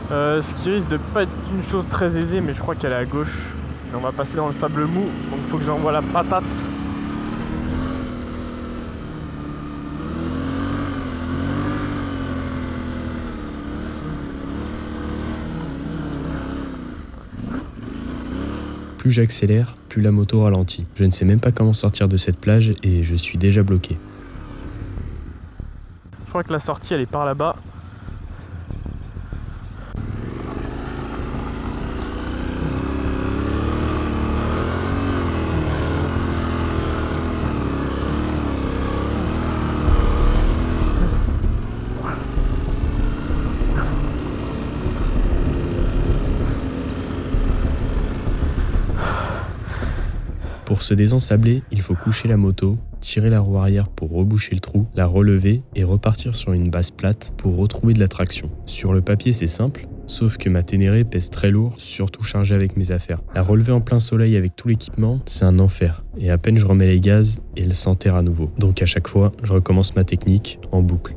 Ce qui risque de pas être une chose très aisée, mais je crois qu'elle est à gauche. Et on va passer dans le sable mou, donc faut que j'envoie la patate. Plus j'accélère, plus la moto ralentit. Je ne sais même pas comment sortir de cette plage et je suis déjà bloqué. Je crois que la sortie elle est par là-bas. Pour se désensabler, il faut coucher la moto, tirer la roue arrière pour reboucher le trou, la relever et repartir sur une base plate pour retrouver de la traction. Sur le papier c'est simple, sauf que ma Ténéré pèse très lourd, surtout chargée avec mes affaires. La relever en plein soleil avec tout l'équipement, c'est un enfer. Et à peine je remets les gaz, elle s'enterre à nouveau. Donc à chaque fois, je recommence ma technique en boucle.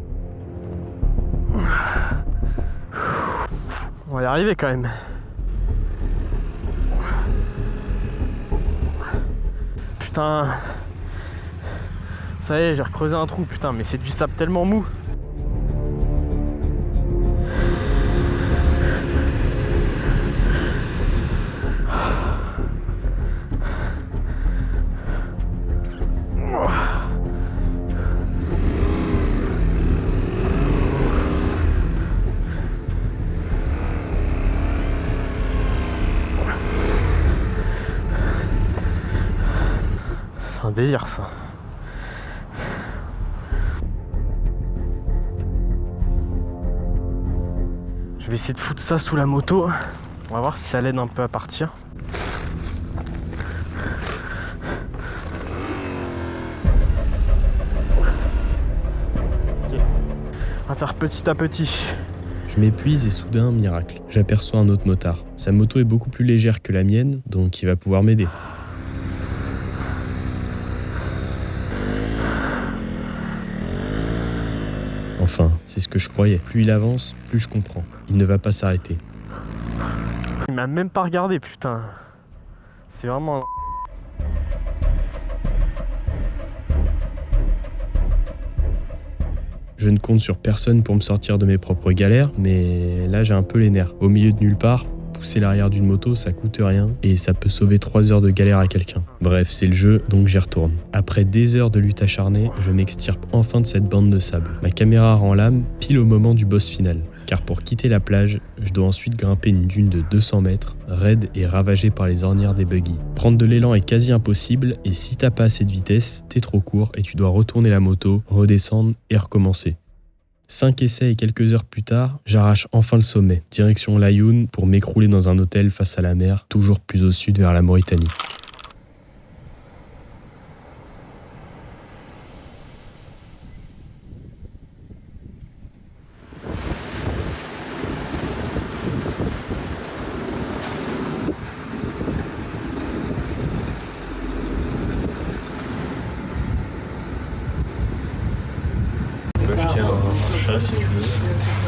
On va y arriver quand même. Putain. Ça y est, j'ai recreusé un trou, putain, mais c'est du sable tellement mou. C'est un délire ça. Je vais essayer de foutre ça sous la moto. On va voir si ça l'aide un peu à partir. Ok. On va faire petit à petit. Je m'épuise et soudain, miracle, j'aperçois un autre motard. Sa moto est beaucoup plus légère que la mienne, donc il va pouvoir m'aider. Enfin, c'est ce que je croyais. Plus il avance, plus je comprends. Il ne va pas s'arrêter. Il m'a même pas regardé, putain. C'est vraiment un... Je ne compte sur personne pour me sortir de mes propres galères, mais là j'ai un peu les nerfs. Au milieu de nulle part, pousser l'arrière d'une moto, ça coûte rien et ça peut sauver 3 heures de galère à quelqu'un. Bref, c'est le jeu, donc j'y retourne. Après des heures de lutte acharnée, je m'extirpe enfin de cette bande de sable. Ma caméra rend l'âme pile au moment du boss final. Car pour quitter la plage, je dois ensuite grimper une dune de 200 mètres, raide et ravagée par les ornières des buggy. Prendre de l'élan est quasi impossible et si t'as pas assez de vitesse, t'es trop court et tu dois retourner la moto, redescendre et recommencer. 5 essais et quelques heures plus tard, j'arrache enfin le sommet, direction Laayoune pour m'écrouler dans un hôtel face à la mer, toujours plus au sud vers la Mauritanie.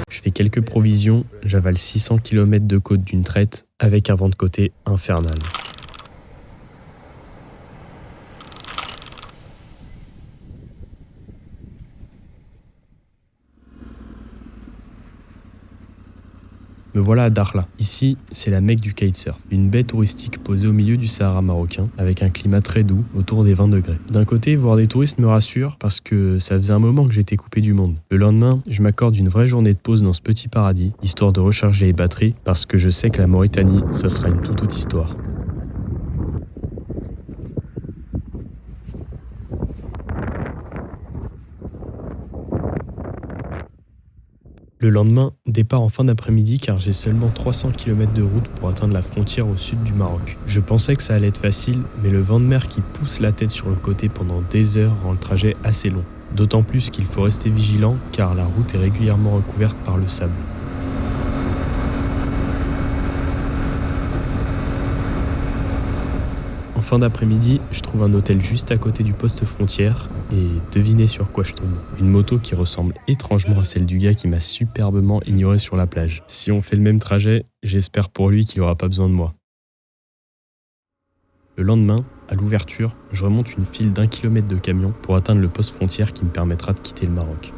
Je fais quelques provisions, j'avale 600 km de côte d'une traite avec un vent de côté infernal. Me voilà à Dakhla. Ici, c'est la Mecque du kitesurf, une baie touristique posée au milieu du Sahara marocain, avec un climat très doux, autour des 20 degrés. D'un côté, voir des touristes me rassure, parce que ça faisait un moment que j'étais coupé du monde. Le lendemain, je m'accorde une vraie journée de pause dans ce petit paradis, histoire de recharger les batteries, parce que je sais que la Mauritanie, ça sera une toute autre histoire. Le lendemain, départ en fin d'après-midi car j'ai seulement 300 km de route pour atteindre la frontière au sud du Maroc. Je pensais que ça allait être facile, mais le vent de mer qui pousse la tête sur le côté pendant des heures rend le trajet assez long. D'autant plus qu'il faut rester vigilant car la route est régulièrement recouverte par le sable. fin d'après-midi, je trouve un hôtel juste à côté du poste frontière et devinez sur quoi je tombe. Une moto qui ressemble étrangement à celle du gars qui m'a superbement ignoré sur la plage. Si on fait le même trajet, j'espère pour lui qu'il n'aura pas besoin de moi. Le lendemain, à l'ouverture, je remonte une file d'1 kilomètre de camions pour atteindre le poste frontière qui me permettra de quitter le Maroc.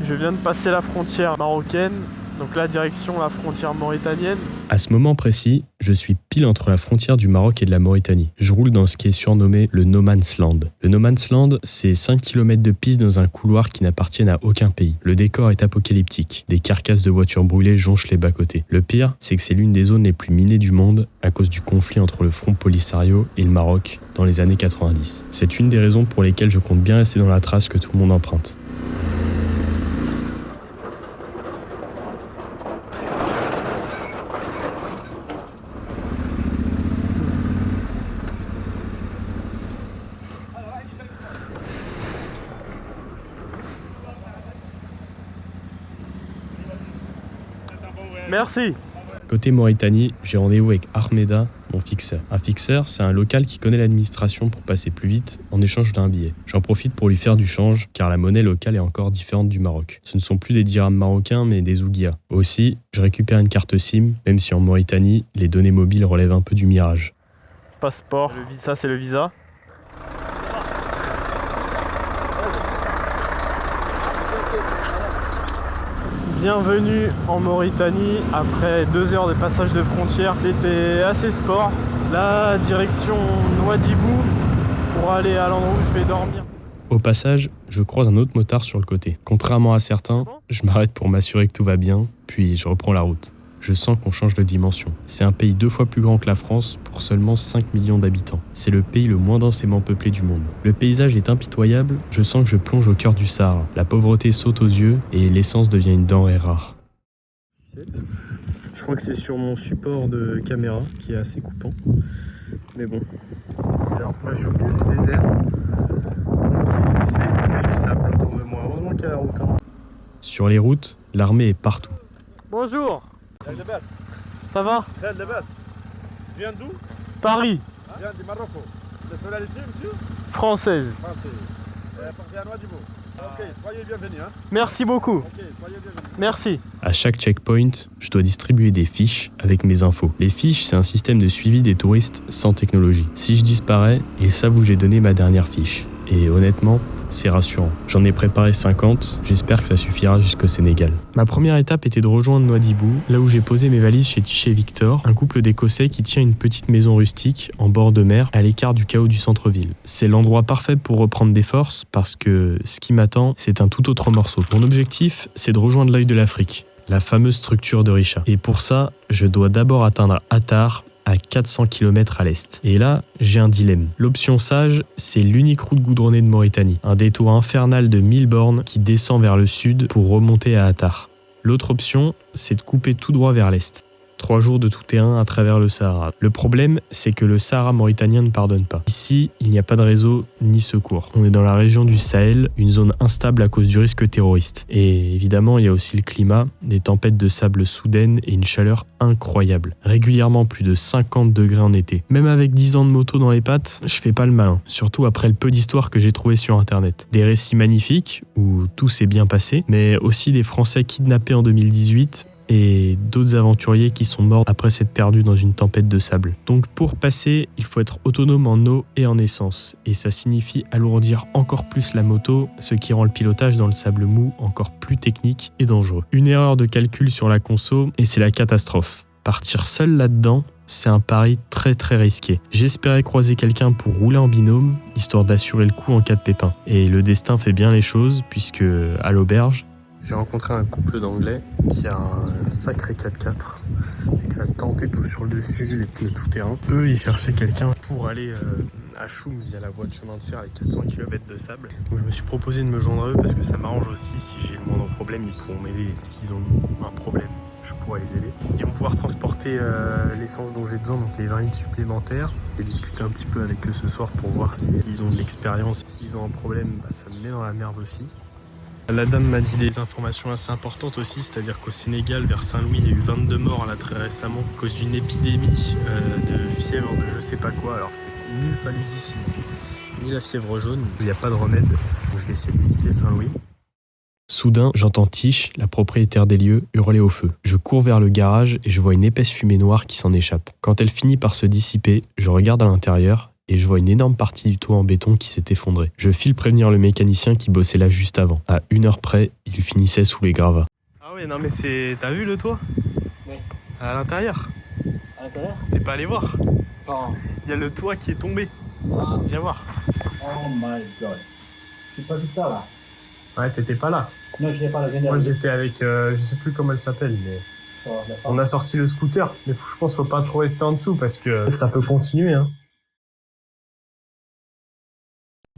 Je viens de passer la frontière marocaine, donc là direction la frontière mauritanienne. À ce moment précis, je suis pile entre la frontière du Maroc et de la Mauritanie. Je roule dans ce qui est surnommé le No Man's Land. Le No Man's Land, c'est 5 km de piste dans un couloir qui n'appartiennent à aucun pays. Le décor est apocalyptique. Des carcasses de voitures brûlées jonchent les bas-côtés. Le pire, c'est que c'est l'une des zones les plus minées du monde à cause du conflit entre le Front Polisario et le Maroc dans les années 90. C'est une des raisons pour lesquelles je compte bien rester dans la trace que tout le monde emprunte. Merci. Côté Mauritanie, j'ai rendez-vous avec Ahmeda, mon fixeur. Un fixeur, c'est un local qui connaît l'administration pour passer plus vite en échange d'un billet. J'en profite pour lui faire du change, car la monnaie locale est encore différente du Maroc. Ce ne sont plus des dirhams marocains, mais des ouguias. Aussi, je récupère une carte SIM, même si en Mauritanie, les données mobiles relèvent un peu du mirage. Passeport, ça c'est le visa. Bienvenue en Mauritanie, après 2 heures de passage de frontière, c'était assez sport. Là, direction Nouadhibou pour aller à l'endroit où je vais dormir. Au passage, je croise un autre motard sur le côté. Contrairement à certains, je m'arrête pour m'assurer que tout va bien, puis je reprends la route. Je sens qu'on change de dimension. C'est un pays 2 fois plus grand que la France pour seulement 5 millions d'habitants. C'est le pays le moins densément peuplé du monde. Le paysage est impitoyable, je sens que je plonge au cœur du Sahara. La pauvreté saute aux yeux et l'essence devient une denrée rare. Je crois que c'est sur mon support de caméra qui est assez coupant. Mais bon, là je suis au milieu du désert. Tranquille, c'est que du sable autour de moi. Heureusement qu'il y a la route. Sur les routes, l'armée est partout. Bonjour. Ça va? Tu viens d'où? Paris. Je viens du Maroc. Nationalité, monsieur? Française. Français. Porté à Nouadhibou. Ok, soyez bienvenus. Hein. Merci beaucoup. Ok, soyez bienvenus. Merci. À chaque checkpoint, je dois distribuer des fiches avec mes infos. Les fiches, c'est un système de suivi des touristes sans technologie. Si je disparais, ils savent où j'ai donné ma dernière fiche. Et honnêtement, c'est rassurant. J'en ai préparé 50, j'espère que ça suffira jusqu'au Sénégal. Ma première étape était de rejoindre Nouadhibou, là où j'ai posé mes valises chez Tiché Victor, un couple d'Écossais qui tient une petite maison rustique en bord de mer, à l'écart du chaos du centre-ville. C'est l'endroit parfait pour reprendre des forces, parce que ce qui m'attend, c'est un tout autre morceau. Mon objectif, c'est de rejoindre l'œil de l'Afrique, la fameuse structure de Richa. Et pour ça, je dois d'abord atteindre Attar, à 400 km à l'est. Et là, j'ai un dilemme. L'option sage, c'est l'unique route goudronnée de Mauritanie. Un détour infernal de 1000 bornes qui descend vers le sud pour remonter à Attar. L'autre option, c'est de couper tout droit vers l'est. 3 jours de tout terrain à travers le Sahara. Le problème, c'est que le Sahara mauritanien ne pardonne pas. Ici, il n'y a pas de réseau ni secours. On est dans la région du Sahel, une zone instable à cause du risque terroriste. Et évidemment, il y a aussi le climat, des tempêtes de sable soudaines et une chaleur incroyable. Régulièrement plus de 50 degrés en été. Même avec 10 ans de moto dans les pattes, je fais pas le malin. Surtout après le peu d'histoires que j'ai trouvées sur internet. Des récits magnifiques, où tout s'est bien passé, mais aussi des Français kidnappés en 2018, et d'autres aventuriers qui sont morts après s'être perdus dans une tempête de sable. Donc pour passer, il faut être autonome en eau et en essence, et ça signifie alourdir encore plus la moto, ce qui rend le pilotage dans le sable mou encore plus technique et dangereux. Une erreur de calcul sur la conso, et c'est la catastrophe. Partir seul là-dedans, c'est un pari très très risqué. J'espérais croiser quelqu'un pour rouler en binôme, histoire d'assurer le coup en cas de pépin. Et le destin fait bien les choses, puisque à l'auberge, j'ai rencontré un couple d'Anglais qui a un sacré 4x4 avec la tente et tout sur le dessus, les pneus tout terrain. Eux, ils cherchaient quelqu'un pour aller à Choum via la voie de chemin de fer avec 400 km de sable. Donc je me suis proposé de me joindre à eux parce que ça m'arrange aussi. Si j'ai le moindre problème, ils pourront m'aider. S'ils ont un problème, je pourrais les aider. Ils vont pouvoir transporter l'essence dont j'ai besoin, donc les 20 litres supplémentaires. J'ai discuté un petit peu avec eux ce soir pour voir s'ils ont de l'expérience. S'ils ont un problème, ça me met dans la merde aussi. La dame m'a dit des informations assez importantes aussi, c'est-à-dire qu'au Sénégal, vers Saint-Louis, il y a eu 22 morts là très récemment à cause d'une épidémie de fièvre de je sais pas quoi. Alors c'est ni le paludisme, ni la fièvre jaune. Il n'y a pas de remède, donc je vais essayer d'éviter Saint-Louis. Soudain, j'entends Tish, la propriétaire des lieux, hurler au feu. Je cours vers le garage et je vois une épaisse fumée noire qui s'en échappe. Quand elle finit par se dissiper, je regarde à l'intérieur et je vois une énorme partie du toit en béton qui s'est effondrée. Je file prévenir le mécanicien qui bossait là juste avant. À 1 heure près, il finissait sous les gravats. Ah oui, non mais c'est... T'as vu le toit? Oui. À l'intérieur? À l'intérieur? T'es pas allé voir? Non. Il y a le toit qui est tombé. Ah. Viens voir. Oh my god. J'ai pas vu ça là. Ouais, t'étais pas là. Non, je l'ai pas là. Moi j'étais avec... je sais plus comment elle s'appelle, mais... On a sorti le scooter. Mais je pense qu'il faut pas trop rester en dessous parce que ça peut continuer, hein.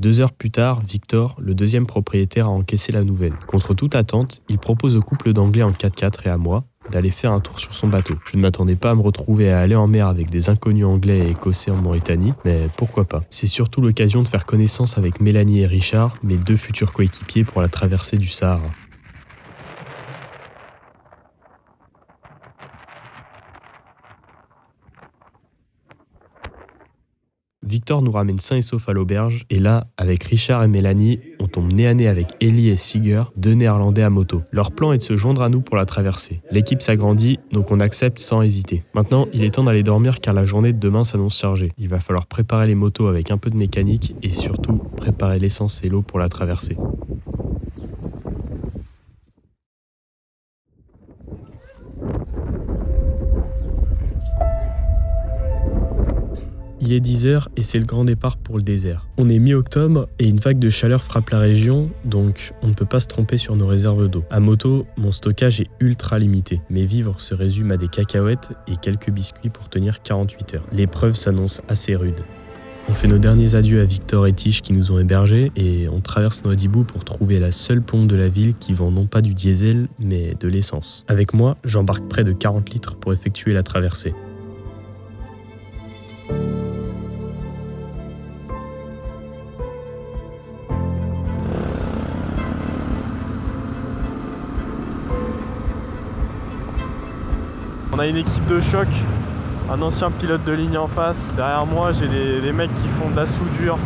2 heures plus tard, Victor, le deuxième propriétaire, a encaissé la nouvelle. Contre toute attente, il propose au couple d'Anglais en 4x4 et à moi d'aller faire un tour sur son bateau. Je ne m'attendais pas à me retrouver à aller en mer avec des inconnus anglais et écossais en Mauritanie, mais pourquoi pas. C'est surtout l'occasion de faire connaissance avec Mélanie et Richard, mes 2 futurs coéquipiers pour la traversée du Sahara. Victor nous ramène sains et saufs à l'auberge, et là, avec Richard et Mélanie, on tombe nez à nez avec Ellie et Siger, 2 Néerlandais à moto. Leur plan est de se joindre à nous pour la traversée. L'équipe s'agrandit, donc on accepte sans hésiter. Maintenant, il est temps d'aller dormir car la journée de demain s'annonce chargée. Il va falloir préparer les motos avec un peu de mécanique, et surtout, préparer l'essence et l'eau pour la traversée. Il est 10h et c'est le grand départ pour le désert. On est mi-octobre et une vague de chaleur frappe la région, donc on ne peut pas se tromper sur nos réserves d'eau. À moto, mon stockage est ultra limité. Mes vivres se résument à des cacahuètes et quelques biscuits pour tenir 48 heures. L'épreuve s'annonce assez rude. On fait nos derniers adieux à Victor et Tish qui nous ont hébergés et on traverse Nouadhibou pour trouver la seule pompe de la ville qui vend non pas du diesel mais de l'essence. Avec moi, j'embarque près de 40 litres pour effectuer la traversée. On a une équipe de choc, un ancien pilote de ligne en face. Derrière moi, j'ai des mecs qui font de la soudure,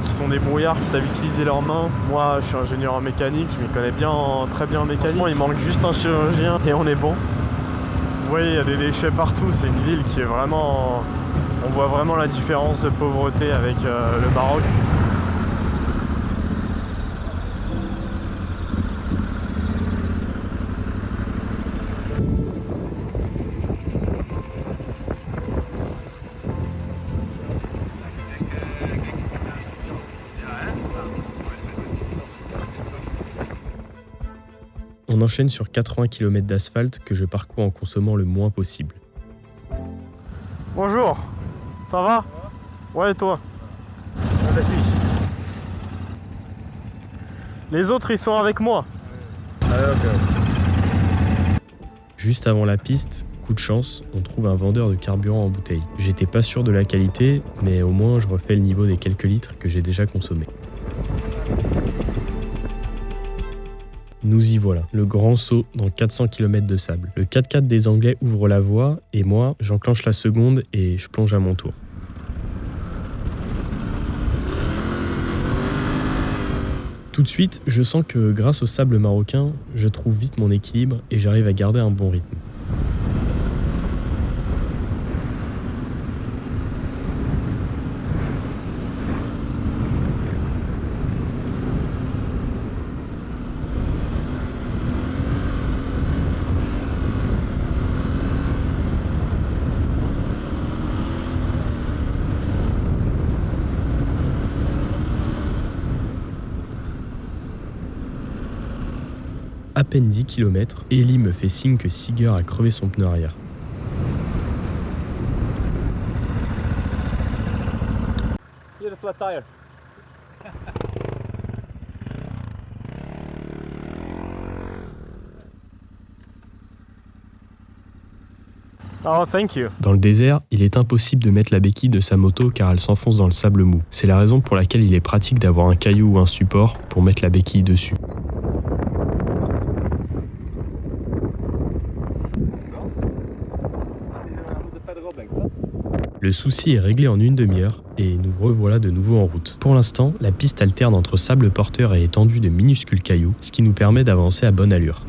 qui sont des brouillards, qui savent utiliser leurs mains. Moi, je suis ingénieur en mécanique, je m'y connais très bien en mécanique. Il manque juste un chirurgien et on est bon. Vous voyez, il y a des déchets partout. C'est une ville qui est vraiment... On voit vraiment la différence de pauvreté avec le Maroc. On enchaîne sur 80 km d'asphalte que je parcours en consommant le moins possible. Bonjour, ça va? Ouais, et toi? Les autres, ils sont avec moi. Juste avant la piste, coup de chance, on trouve un vendeur de carburant en bouteille. J'étais pas sûr de la qualité, mais au moins je refais le niveau des quelques litres que j'ai déjà consommés. Nous y voilà, le grand saut dans 400 km de sable. Le 4x4 des Anglais ouvre la voie et moi, j'enclenche la seconde et je plonge à mon tour. Tout de suite, je sens que grâce au sable marocain, je trouve vite mon équilibre et j'arrive à garder un bon rythme. À peine 10 km, Ellie me fait signe que Siger a crevé son pneu arrière. Here's a flat tire. Oh, thank you. Dans le désert, il est impossible de mettre la béquille de sa moto car elle s'enfonce dans le sable mou. C'est la raison pour laquelle il est pratique d'avoir un caillou ou un support pour mettre la béquille dessus. Le souci est réglé en une demi-heure et nous revoilà de nouveau en route. Pour l'instant, la piste alterne entre sable porteur et étendue de minuscules cailloux, ce qui nous permet d'avancer à bonne allure.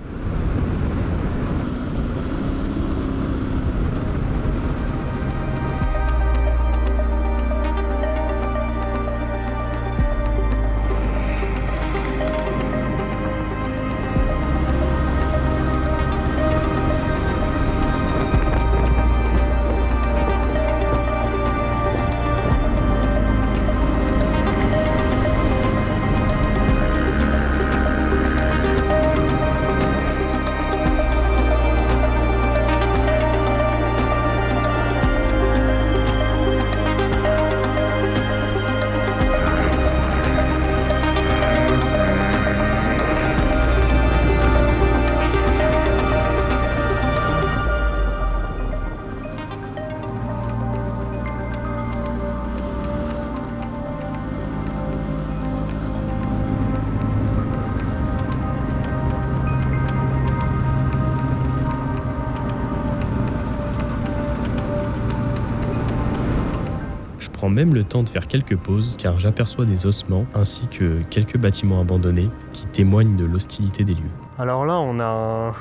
Je prends même le temps de faire quelques pauses car j'aperçois des ossements ainsi que quelques bâtiments abandonnés qui témoignent de l'hostilité des lieux. Alors là, on a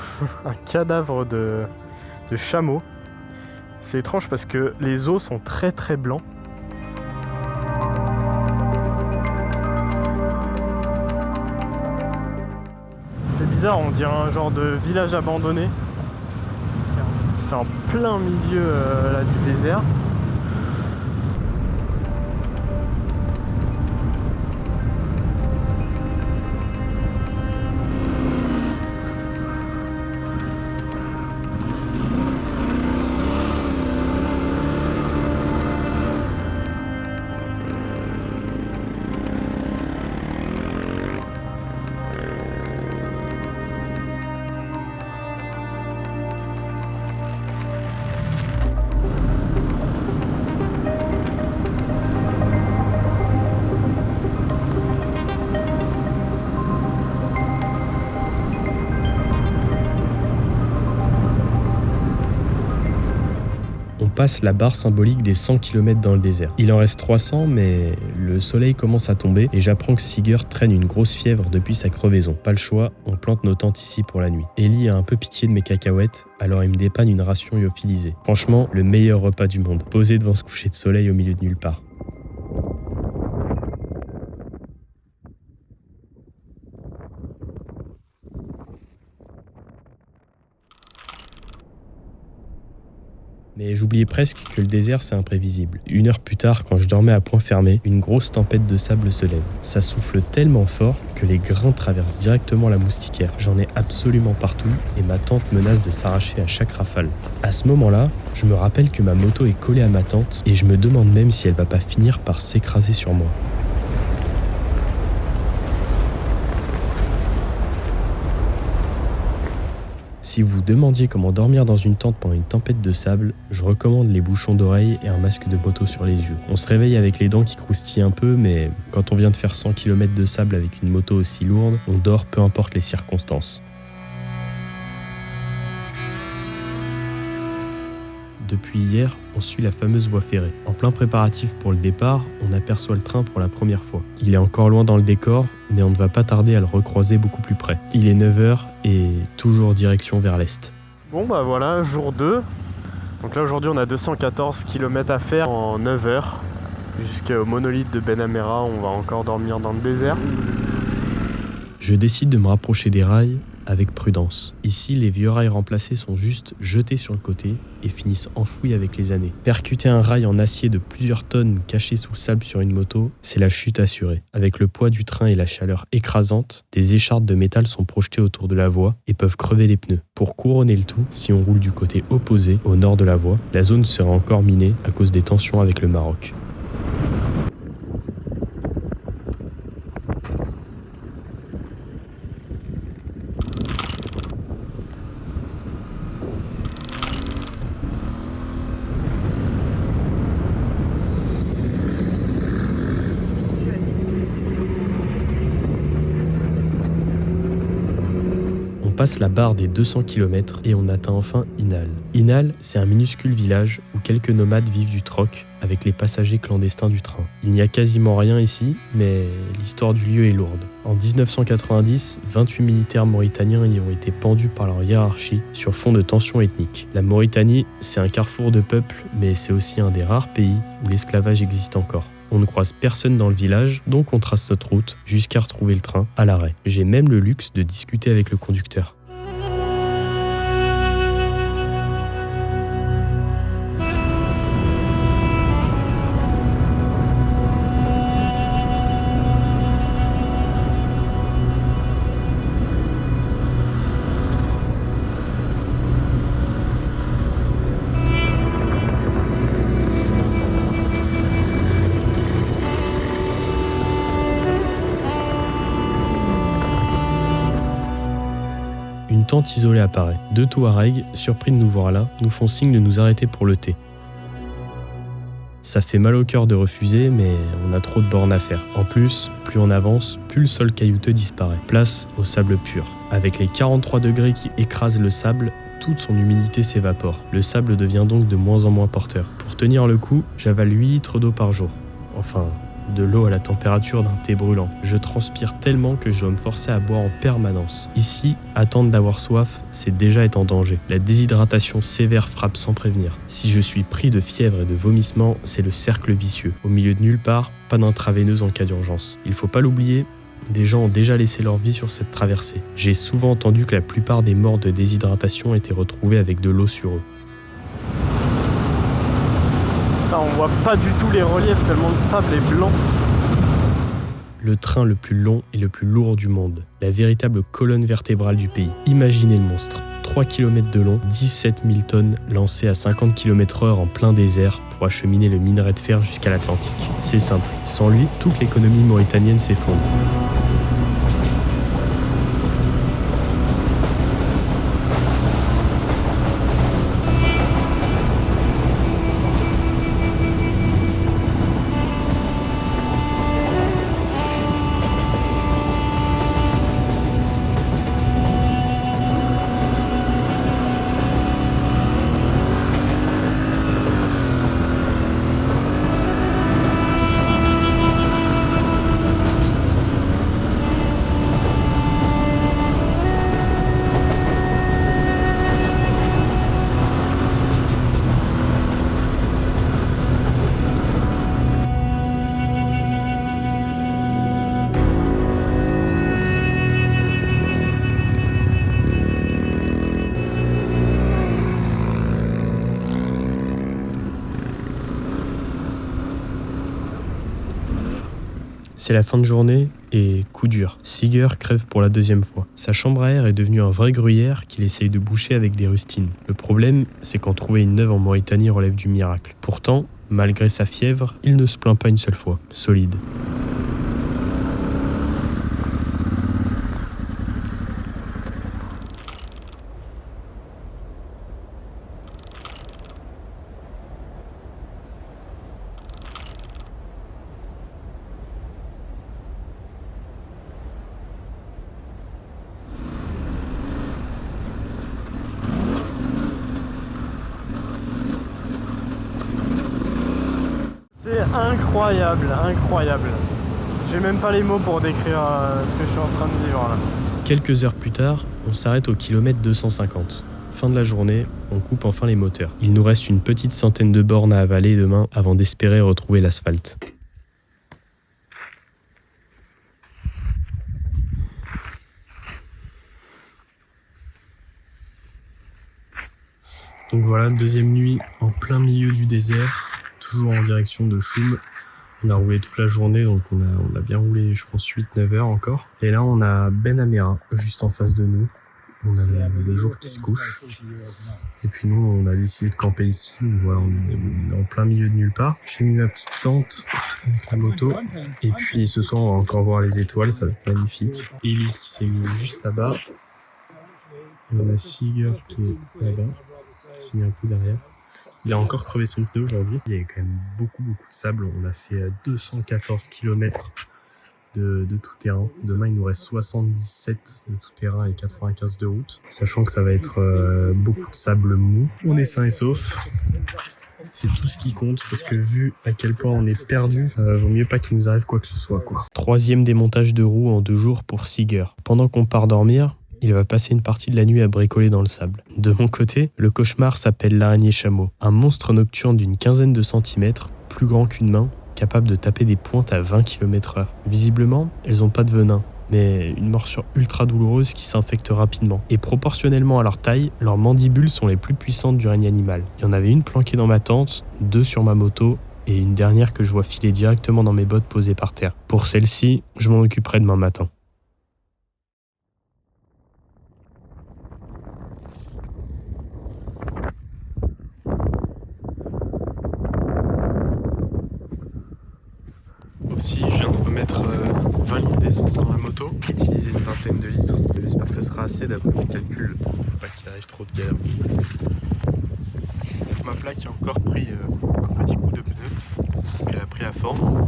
un cadavre de chameau. C'est étrange parce que les os sont très très blancs. C'est bizarre, on dirait un genre de village abandonné. C'est en plein milieu là, du désert. Passe la barre symbolique des 100 km dans le désert. Il en reste 300, mais le soleil commence à tomber et j'apprends que Siger traîne une grosse fièvre depuis sa crevaison. Pas le choix, on plante nos tentes ici pour la nuit. Ellie a un peu pitié de mes cacahuètes, alors il me dépanne une ration lyophilisée. Franchement, le meilleur repas du monde, posé devant ce coucher de soleil au milieu de nulle part. Mais j'oubliais presque que le désert c'est imprévisible. 1 heure plus tard, quand je dormais à point fermé, une grosse tempête de sable se lève. Ça souffle tellement fort que les grains traversent directement la moustiquaire. J'en ai absolument partout et ma tente menace de s'arracher à chaque rafale. À ce moment-là, je me rappelle que ma moto est collée à ma tente et je me demande même si elle va pas finir par s'écraser sur moi. Si vous vous demandiez comment dormir dans une tente pendant une tempête de sable, je recommande les bouchons d'oreilles et un masque de moto sur les yeux. On se réveille avec les dents qui croustillent un peu, mais quand on vient de faire 100 km de sable avec une moto aussi lourde, on dort peu importe les circonstances. Depuis hier, on suit la fameuse voie ferrée. En plein préparatif pour le départ, on aperçoit le train pour la première fois. Il est encore loin dans le décor, mais on ne va pas tarder à le recroiser beaucoup plus près. Il est 9h et toujours direction vers l'est. Bon bah voilà, jour 2. Donc là aujourd'hui on a 214 km à faire en 9 heures. Jusqu'au monolithe de Ben Amera, on va encore dormir dans le désert. Je décide de me rapprocher des rails avec prudence. Ici, les vieux rails remplacés sont juste jetés sur le côté et finissent enfouis avec les années. Percuter un rail en acier de plusieurs tonnes caché sous le sable sur une moto, c'est la chute assurée. Avec le poids du train et la chaleur écrasante, des écharpes de métal sont projetées autour de la voie et peuvent crever les pneus. Pour couronner le tout, si on roule du côté opposé, au nord de la voie, la zone sera encore minée à cause des tensions avec le Maroc. On passe la barre des 200 km et on atteint enfin Inal. Inal, c'est un minuscule village où quelques nomades vivent du troc avec les passagers clandestins du train. Il n'y a quasiment rien ici, mais l'histoire du lieu est lourde. En 1990, 28 militaires mauritaniens y ont été pendus par leur hiérarchie sur fond de tensions ethniques. La Mauritanie, c'est un carrefour de peuples, mais c'est aussi un des rares pays où l'esclavage existe encore. On ne croise personne dans le village, donc on trace notre route jusqu'à retrouver le train à l'arrêt. J'ai même le luxe de discuter avec le conducteur. Une tente isolée apparaît. 2 Touaregs, surpris de nous voir là, nous font signe de nous arrêter pour le thé. Ça fait mal au cœur de refuser, mais on a trop de bornes à faire. En plus, plus on avance, plus le sol caillouteux disparaît. Place au sable pur. Avec les 43 degrés qui écrasent le sable, toute son humidité s'évapore. Le sable devient donc de moins en moins porteur. Pour tenir le coup, j'avale 8 litres d'eau par jour. Enfin, de l'eau à la température d'un thé brûlant. Je transpire tellement que je dois me forcer à boire en permanence. Ici, attendre d'avoir soif, c'est déjà être en danger. La déshydratation sévère frappe sans prévenir. Si je suis pris de fièvre et de vomissements, c'est le cercle vicieux. Au milieu de nulle part, pas d'intraveineuse en cas d'urgence. Il faut pas l'oublier, des gens ont déjà laissé leur vie sur cette traversée. J'ai souvent entendu que la plupart des morts de déshydratation étaient retrouvés avec de l'eau sur eux. On voit pas du tout les reliefs tellement le sable est blanc. Le train le plus long et le plus lourd du monde, la véritable colonne vertébrale du pays. Imaginez le monstre. 3 km de long, 17 000 tonnes lancées à 50 km/h en plein désert pour acheminer le minerai de fer jusqu'à l'Atlantique. C'est simple, sans lui, toute l'économie mauritanienne s'effondre. C'est la fin de journée et coup dur. Seeger crève pour la 2e fois. Sa chambre à air est devenue un vrai gruyère qu'il essaye de boucher avec des rustines. Le problème, c'est qu'en trouver une neuve en Mauritanie relève du miracle. Pourtant, malgré sa fièvre, il ne se plaint pas une seule fois. Solide. C'est incroyable, incroyable. J'ai même pas les mots pour décrire ce que je suis en train de vivre là. Quelques heures plus tard, on s'arrête au kilomètre 250. Fin de la journée, on coupe enfin les moteurs. Il nous reste une petite centaine de bornes à avaler demain avant d'espérer retrouver l'asphalte. Donc voilà, 2e nuit en plein milieu du désert, toujours en direction de Choum. On a roulé toute la journée, donc on a bien roulé, je pense, 8-9 heures encore. Et là, on a Ben Amera, juste en face de nous. On a le jour qui se couche. Et puis nous, on a décidé de camper ici. Donc voilà, on est en plein milieu de nulle part. J'ai mis ma petite tente avec la moto. Et puis ce soir, on va encore voir les étoiles, ça va être magnifique. Ellie qui s'est mis juste là-bas. Et on a Sig qui est là-bas, qui s'est mis un peu derrière. Il a encore crevé son pneu aujourd'hui. Il y avait quand même beaucoup de sable. On a fait 214 km de tout terrain. Demain, il nous reste 77 de tout terrain et 95 de route, sachant que ça va être beaucoup de sable mou. On est sain et sauf. C'est tout ce qui compte, parce que vu à quel point on est perdu, vaut mieux pas qu'il nous arrive quoi que ce soit, quoi. 3e démontage de roue en 2 jours pour Siger. Pendant qu'on part dormir, il va passer une partie de la nuit à bricoler dans le sable. De mon côté, le cauchemar s'appelle l'araignée chameau. Un monstre nocturne d'une quinzaine de centimètres, plus grand qu'une main, capable de taper des pointes à 20 km/h. Visiblement, elles n'ont pas de venin, mais une morsure ultra douloureuse qui s'infecte rapidement. Et proportionnellement à leur taille, leurs mandibules sont les plus puissantes du règne animal. Il y en avait une planquée dans ma tente, 2 sur ma moto, et une dernière que je vois filer directement dans mes bottes posées par terre. Pour celle-ci, je m'en occuperai demain matin. Aussi, je viens de remettre 20 litres d'essence dans la moto, utiliser une vingtaine de litres. J'espère que ce sera assez d'après mes calculs, faut pas qu'il arrive trop de galère. Ma plaque a encore pris un petit coup de pneu, donc elle a pris la forme.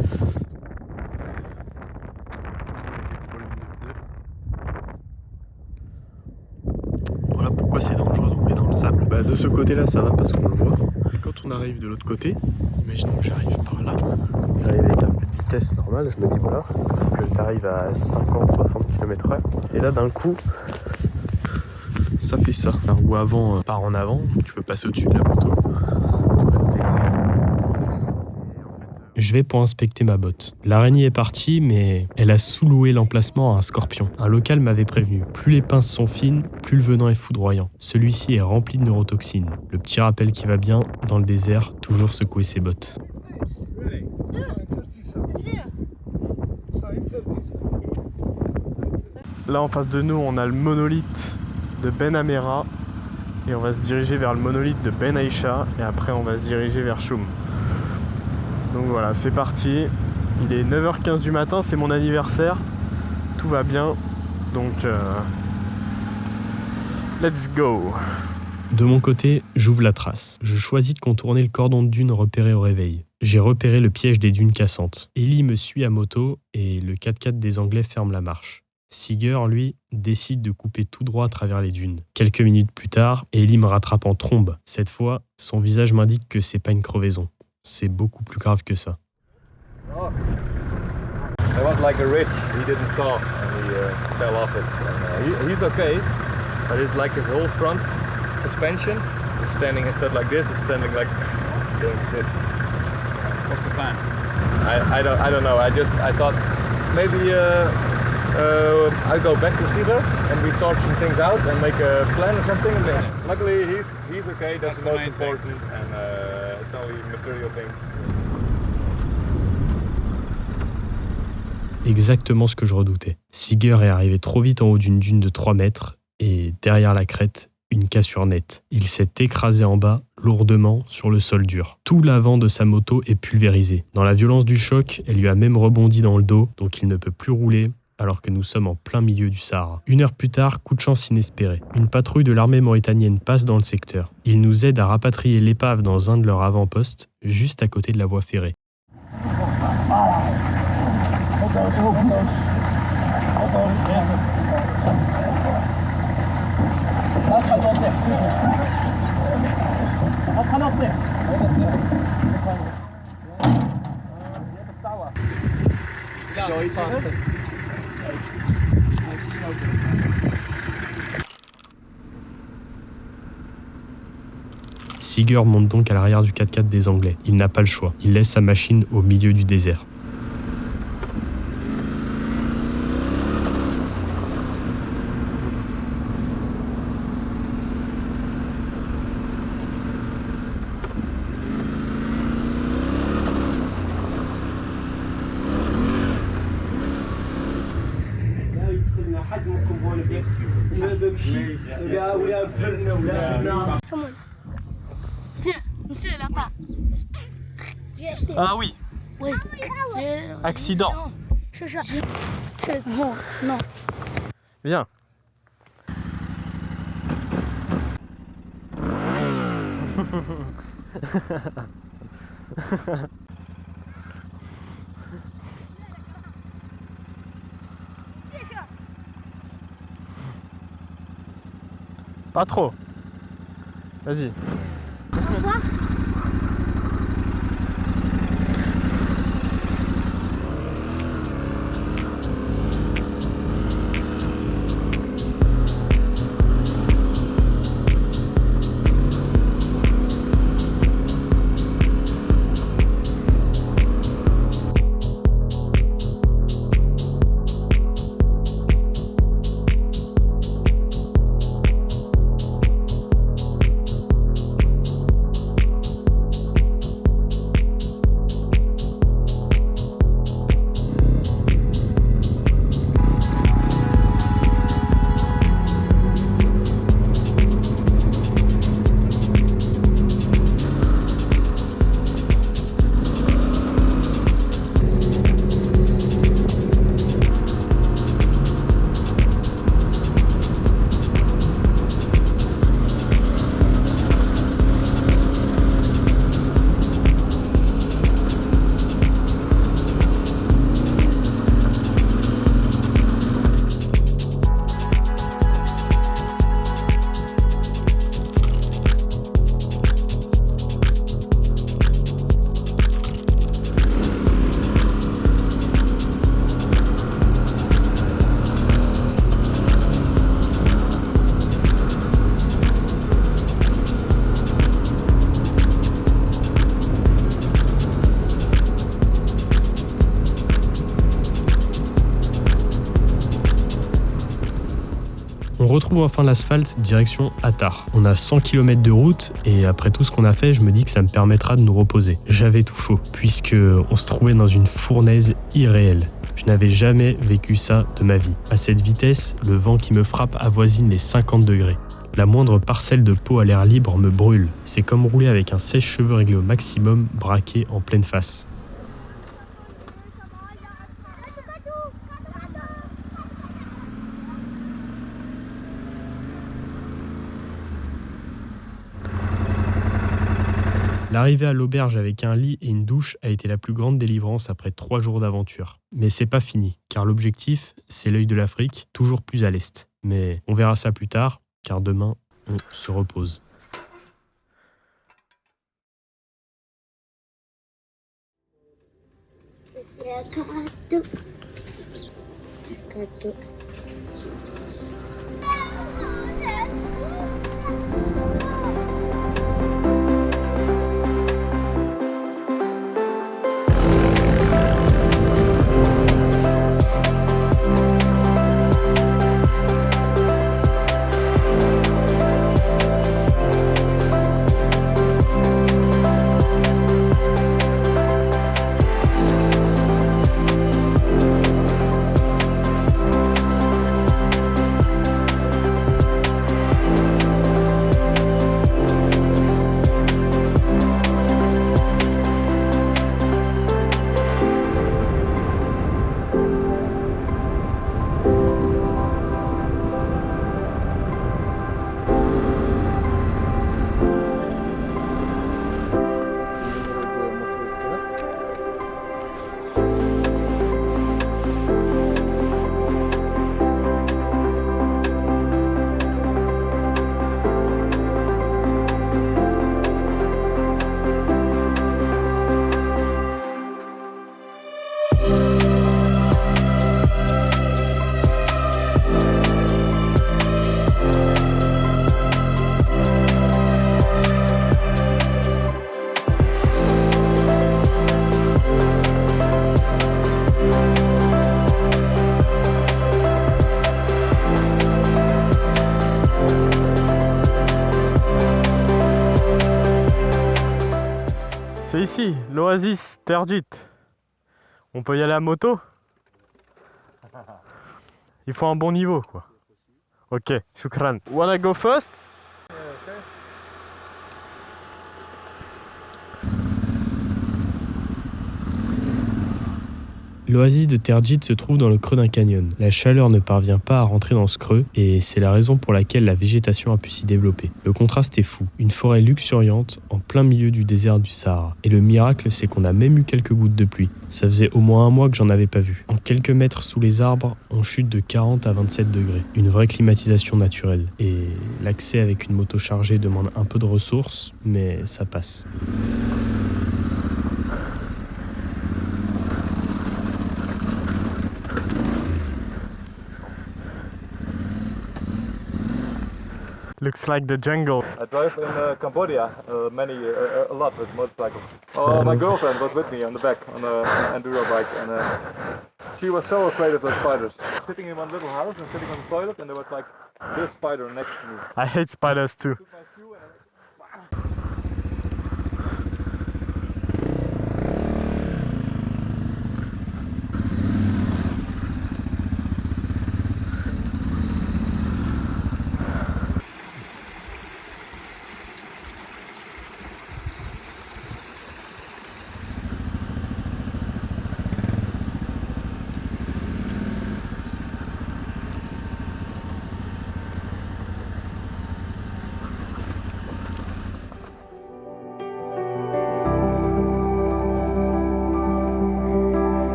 Voilà pourquoi c'est dangereux de rouler dans le sable. De ce côté-là, ça va parce qu'on le voit. Et quand on arrive de l'autre côté, imaginons que j'arrive par là, j'arrive avec un peu de vitesse normale, je me dis voilà, sauf que t'arrives à 50-60 km/h. Et là d'un coup, ça fait ça. La roue avant part en avant, tu peux passer au-dessus de la moto, tu peux te blesser. Je vais pour inspecter ma botte. L'araignée est partie, mais elle a sous-loué l'emplacement à un scorpion. Un local m'avait prévenu. Plus les pinces sont fines, plus le venin est foudroyant. Celui-ci est rempli de neurotoxines. Le petit rappel qui va bien, dans le désert, toujours secouer ses bottes. Là en face de nous on a le monolithe de Ben Amera et on va se diriger vers le monolithe de Ben Aïcha et après on va se diriger vers Choum. Donc voilà, c'est parti. Il est 9h15 du matin, c'est mon anniversaire. Tout va bien. Donc let's go. De mon côté, j'ouvre la trace. Je choisis de contourner le cordon de dunes repéré au réveil. J'ai repéré le piège des dunes cassantes. Ellie me suit à moto et le 4x4 des Anglais ferme la marche. Siger, lui, décide de couper tout droit à travers les dunes. Quelques minutes plus tard, Ellie me rattrape en trombe. Cette fois, son visage m'indique que c'est pas une crevaison. C'est beaucoup plus grave que ça. Oh. There was like a ridge he didn't saw and he fell off it. And, he's okay, but it's like his whole front suspension is standing instead like this, it's standing like this. What's the plan? I don't know. I thought maybe I'll go back to Siger and we sort some things out and make a plan or something. And luckily he's okay. That's the most important, and it's only material things. Exactement ce que je redoutais. Siger est arrivé trop vite en haut d'une dune de 3 mètres et derrière la crête, une cassure nette. Il s'est écrasé en bas, lourdement, sur le sol dur. Tout l'avant de sa moto est pulvérisé. Dans la violence du choc, elle lui a même rebondi dans le dos, donc il ne peut plus rouler, alors que nous sommes en plein milieu du Sahara. 1 heure plus tard, coup de chance inespéré. Une patrouille de l'armée mauritanienne passe dans le secteur. Ils nous aident à rapatrier l'épave dans un de leurs avant-postes, juste à côté de la voie ferrée. Siger monte donc à l'arrière du 4x4 des Anglais. Il n'a pas le choix. Il laisse sa machine au milieu du désert. Ah oui. Oui. Accident. Non, non. Viens. Pas trop. Vas-y. Au revoir. On retrouve enfin l'asphalte, direction Attard. On a 100 km de route et après tout ce qu'on a fait, je me dis que ça me permettra de nous reposer. J'avais tout faux, puisque on se trouvait dans une fournaise irréelle. Je n'avais jamais vécu ça de ma vie. À cette vitesse, le vent qui me frappe avoisine les 50 degrés. La moindre parcelle de peau à l'air libre me brûle. C'est comme rouler avec un sèche-cheveux réglé au maximum, braqué en pleine face. L'arrivée à l'auberge avec un lit et une douche a été la plus grande délivrance après 3 jours d'aventure. Mais c'est pas fini, car l'objectif, c'est l'œil de l'Afrique, toujours plus à l'est. Mais on verra ça plus tard, car demain, on se repose. C'est ici, l'oasis Terjit. On peut y aller à moto. Il faut un bon niveau, quoi. Ok, shukran. Wanna go first? L'oasis de Terjit se trouve dans le creux d'un canyon. La chaleur ne parvient pas à rentrer dans ce creux et c'est la raison pour laquelle la végétation a pu s'y développer. Le contraste est fou. Une forêt luxuriante en plein milieu du désert du Sahara. Et le miracle, c'est qu'on a même eu quelques gouttes de pluie. Ça faisait au moins un mois que j'en avais pas vu. En quelques mètres sous les arbres, on chute de 40 à 27 degrés. Une vraie climatisation naturelle. Et l'accès avec une moto chargée demande un peu de ressources, mais ça passe. Looks like the jungle. I drive in Cambodia a lot with motorcycles. My girlfriend was with me on the back on an enduro bike, and she was so afraid of those spiders. Sitting in one little house and sitting on the toilet, and there was like this spider next to me. I hate spiders too.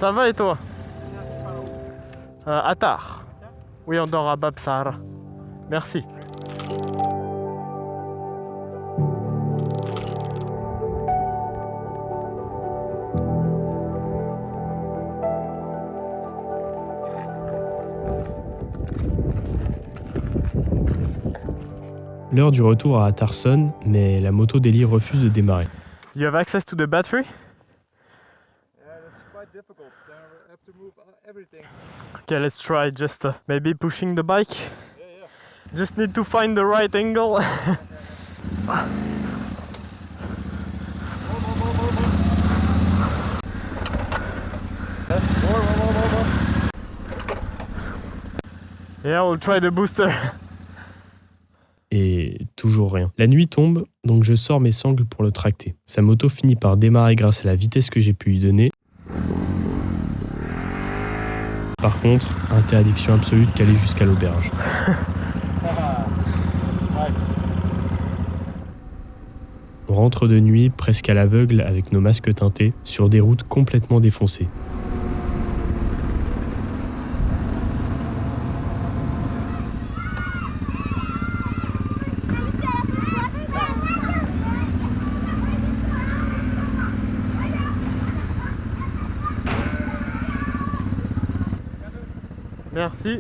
Ça va et toi? Attar. Oui, on dort à Bab Sahara. Merci. L'heure du retour à Attar sonne, mais la moto d'Eli refuse de démarrer. You have access to the battery? Difficult. I have to move everything. Okay, let's try just maybe pushing the bike. Just need to find the right angle. Yeah, we'll try the booster. Et toujours rien. La nuit tombe, donc je sors mes sangles pour le tracter. Sa moto finit par démarrer grâce à la vitesse que j'ai pu lui donner. Par contre, interdiction absolue de caler jusqu'à l'auberge. On rentre de nuit, presque à l'aveugle, avec nos masques teintés, sur des routes complètement défoncées. Merci.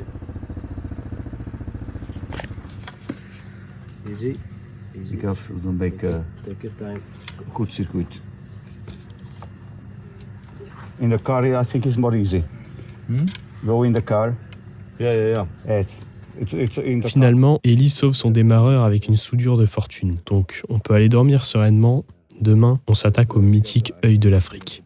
Easy. Be careful, don't make a good circuit. In the car, I think it's more easy. Go in the car. Yeah. It's in the Finalement, Eli sauve son démarreur avec une soudure de fortune. Donc, on peut aller dormir sereinement. Demain, on s'attaque au mythique œil de l'Afrique.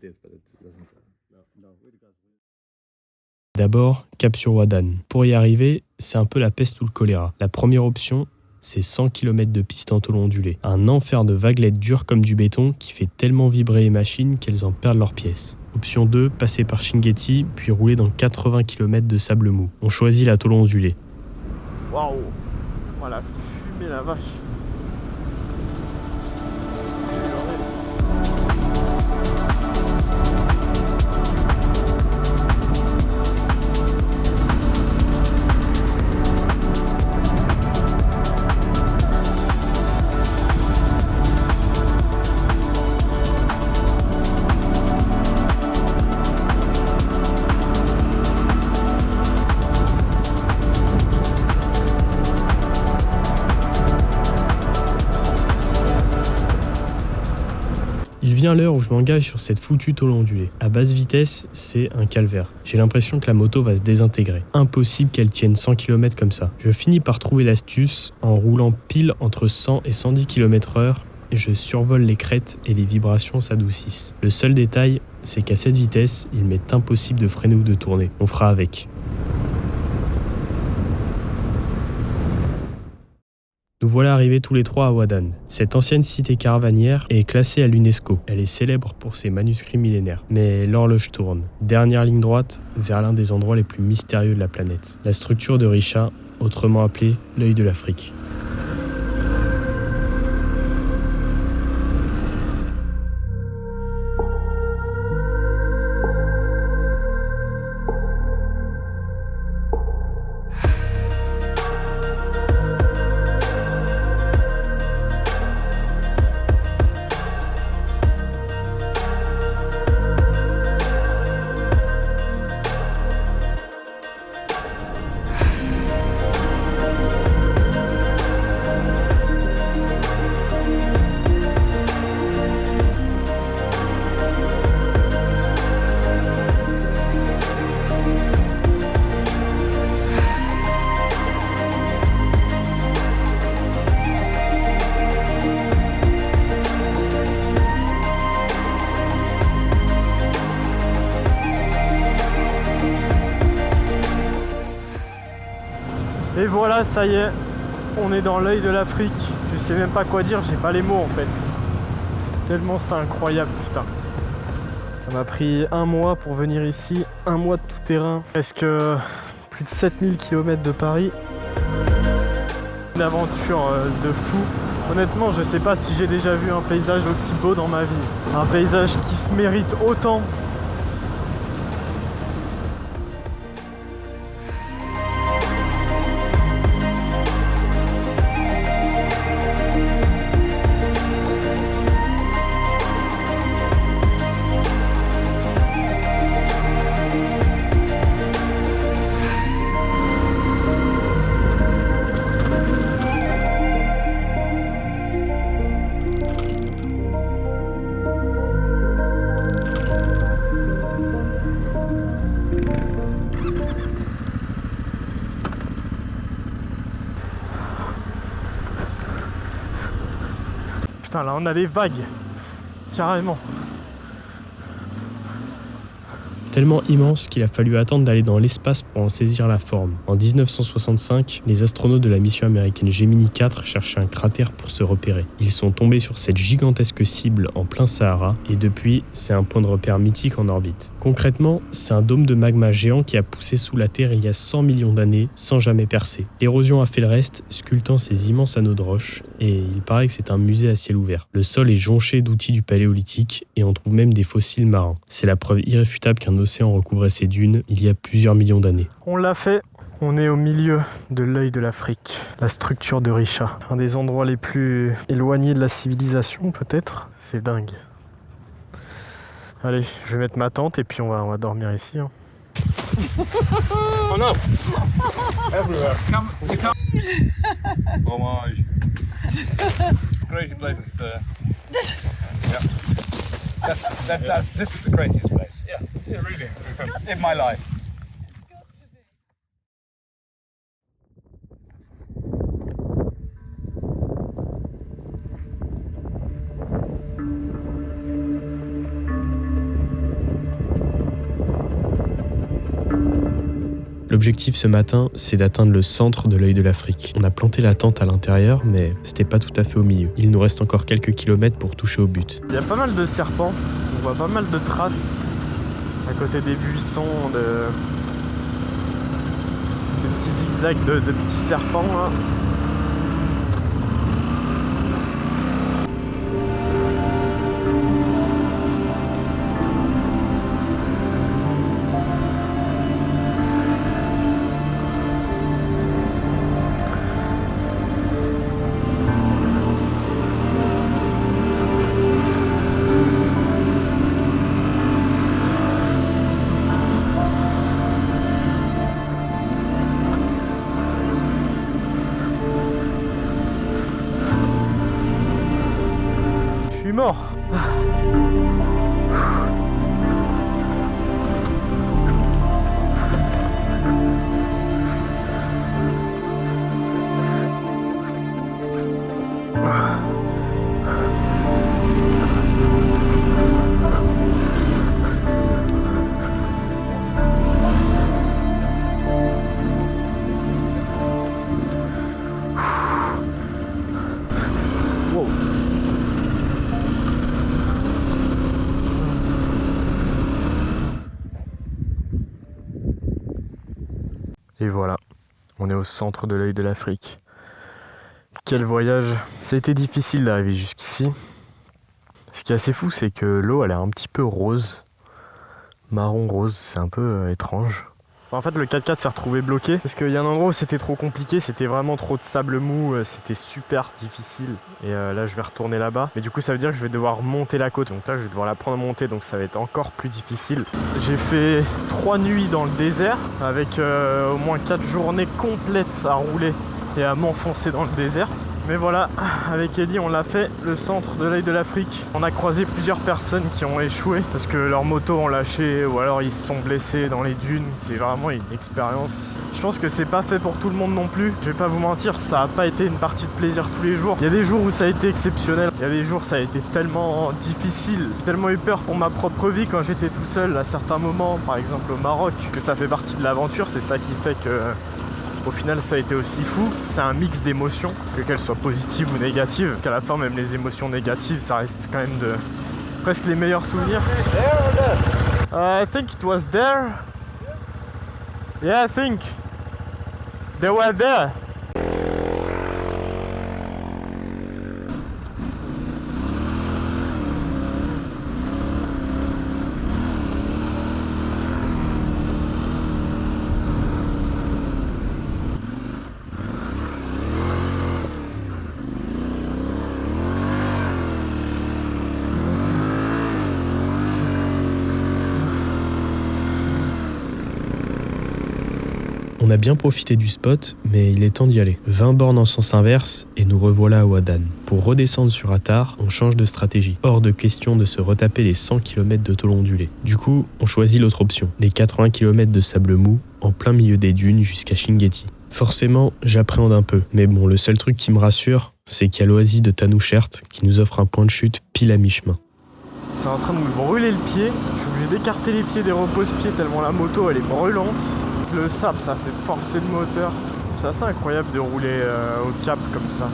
D'abord, cap sur Ouadane. Pour y arriver, c'est un peu la peste ou le choléra. La première option, c'est 100 km de piste en tôle ondulée. Un enfer de vaguelettes dures comme du béton qui fait tellement vibrer les machines qu'elles en perdent leurs pièces. Option 2, passer par Chinguetti, puis rouler dans 80 km de sable mou. On choisit la tôle ondulée. Waouh! Voilà, fumée la vache. Il vient l'heure où je m'engage sur cette foutue tôle ondulée. À basse vitesse, c'est un calvaire. J'ai l'impression que la moto va se désintégrer. Impossible qu'elle tienne 100 km comme ça. Je finis par trouver l'astuce en roulant pile entre 100 et 110 km/h. Je survole les crêtes et les vibrations s'adoucissent. Le seul détail, c'est qu'à cette vitesse, il m'est impossible de freiner ou de tourner. On fera avec. Nous voilà arrivés tous les trois à Ouadane. Cette ancienne cité caravanière est classée à l'UNESCO. Elle est célèbre pour ses manuscrits millénaires. Mais l'horloge tourne. Dernière ligne droite vers l'un des endroits les plus mystérieux de la planète. La structure de Risha, autrement appelée l'œil de l'Afrique. Et voilà, ça y est, on est dans l'œil de l'Afrique. Je sais même pas quoi dire, j'ai pas les mots en fait. Tellement c'est incroyable, putain. Ça m'a pris 1 mois pour venir ici, 1 mois de tout terrain. Presque plus de 7000 km de Paris. Une aventure de fou. Honnêtement, je sais pas si j'ai déjà vu un paysage aussi beau dans ma vie. Un paysage qui se mérite autant. Putain, là on a des vagues, carrément. Tellement immense qu'il a fallu attendre d'aller dans l'espace pour en saisir la forme. En 1965, les astronautes de la mission américaine Gemini 4 cherchaient un cratère pour se repérer. Ils sont tombés sur cette gigantesque cible en plein Sahara et depuis, c'est un point de repère mythique en orbite. Concrètement, c'est un dôme de magma géant qui a poussé sous la Terre il y a 100 millions d'années sans jamais percer. L'érosion a fait le reste, sculptant ces immenses anneaux de roche et il paraît que c'est un musée à ciel ouvert. Le sol est jonché d'outils du paléolithique et on trouve même des fossiles marins. C'est la preuve irréfutable qu'un océan recouvrait ces dunes il y a plusieurs millions d'années. On l'a fait, on est au milieu de l'œil de l'Afrique, la structure de Risha. Un des endroits les plus éloignés de la civilisation peut-être, c'est dingue. Allez, je vais mettre ma tente et puis on va dormir ici. Hein. Oh no! Everywhere. Come. Homage. Crazy places. Yeah. This is the craziest place. Yeah, really. In my life. L'objectif ce matin, c'est d'atteindre le centre de l'œil de l'Afrique. On a planté la tente à l'intérieur, mais c'était pas tout à fait au milieu. Il nous reste encore quelques kilomètres pour toucher au but. Il y a pas mal de serpents, on voit pas mal de traces à côté des buissons, de petits zigzags de petits serpents là. Mort. Et voilà, on est au centre de l'œil de l'Afrique. Quel voyage! Ça a été difficile d'arriver jusqu'ici. Ce qui est assez fou, c'est que l'eau, elle est un petit peu rose. Marron rose, c'est un peu étrange. En fait, le 4x4 s'est retrouvé bloqué parce qu'il y a un endroit où c'était trop compliqué, c'était vraiment trop de sable mou, c'était super difficile. Et là, je vais retourner là-bas. Mais du coup, ça veut dire que je vais devoir monter la côte. Donc là, je vais devoir la prendre à monter, donc ça va être encore plus difficile. J'ai fait 3 nuits dans le désert avec au moins 4 journées complètes à rouler et à m'enfoncer dans le désert. Mais voilà, avec Ellie, on l'a fait, le centre de l'œil de l'Afrique. On a croisé plusieurs personnes qui ont échoué parce que leurs motos ont lâché ou alors ils se sont blessés dans les dunes. C'est vraiment une expérience. Je pense que c'est pas fait pour tout le monde non plus. Je vais pas vous mentir, ça a pas été une partie de plaisir tous les jours. Il y a des jours où ça a été exceptionnel. Il y a des jours où ça a été tellement difficile. J'ai tellement eu peur pour ma propre vie quand j'étais tout seul à certains moments, par exemple au Maroc, que ça fait partie de l'aventure. C'est ça qui fait que... Au final, ça a été aussi fou. C'est un mix d'émotions, qu'elles soient positives ou négatives. Qu'à la fin, même les émotions négatives, ça reste quand même de presque les meilleurs souvenirs. I think it was there. Yeah, I think they were there. On a bien profité du spot, mais il est temps d'y aller. 20 bornes en sens inverse et nous revoilà à Ouadan. Pour redescendre sur Attar, on change de stratégie. Hors de question de se retaper les 100 km de tôle ondulé. Du coup, on choisit l'autre option, les 80 km de sable mou, en plein milieu des dunes jusqu'à Chinguetti. Forcément, j'appréhende un peu, mais bon, le seul truc qui me rassure, c'est qu'il y a l'oasis de Tanouchert qui nous offre un point de chute pile à mi-chemin. C'est en train de me brûler le pied. Je suis obligé d'écarter les pieds des repose-pieds tellement la moto elle est brûlante. Le sable, ça fait forcer le moteur. C'est assez incroyable de rouler au cap comme ça.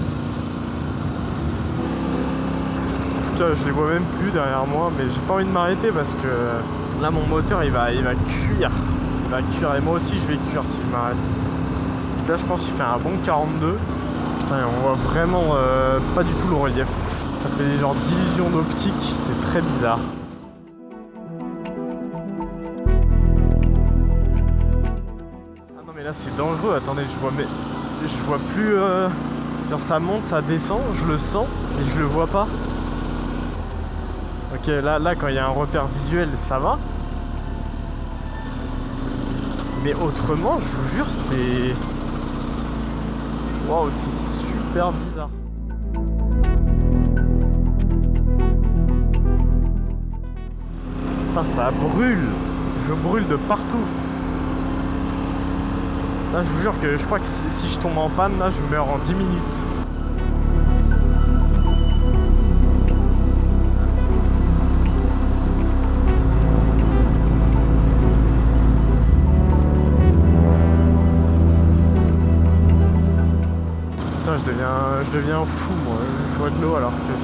En tout cas, je les vois même plus derrière moi, mais j'ai pas envie de m'arrêter parce que là, mon moteur, il va cuire. Il va cuire et moi aussi, je vais cuire si je m'arrête. Là, je pense qu'il fait un bon 42. Putain, on voit vraiment pas du tout le relief. Ça fait des genres d'illusions d'optique, c'est très bizarre. Là c'est dangereux, attendez, je vois plus, genre ça monte, ça descend, je le sens et je le vois pas. Ok, là quand il y a un repère visuel, ça va. Mais autrement, je vous jure, c'est... Waouh, c'est super bizarre. Putain, ça brûle. Je brûle de partout. Là, je vous jure que je crois que si je tombe en panne, là, je meurs en 10 minutes. Putain, je deviens fou, moi. Je vois de l'eau alors que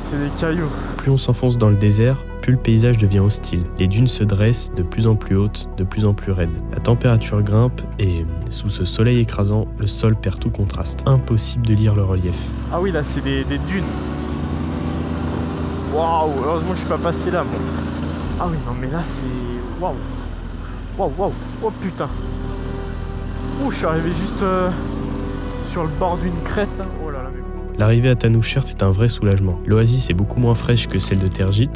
c'est des cailloux. Plus on s'enfonce dans le désert, plus le paysage devient hostile. Les dunes se dressent de plus en plus hautes, de plus en plus raides. La température grimpe et, sous ce soleil écrasant, le sol perd tout contraste. Impossible de lire le relief. Ah oui, là, c'est des dunes. Waouh, heureusement que je suis pas passé là, bon. Ah oui, non, mais là, c'est... Waouh. Waouh, waouh. Oh, putain. Oh, je suis arrivé juste sur le bord d'une crête, là. Oh là là, mais... L'arrivée à Tanouchert est un vrai soulagement. L'oasis est beaucoup moins fraîche que celle de Tergit,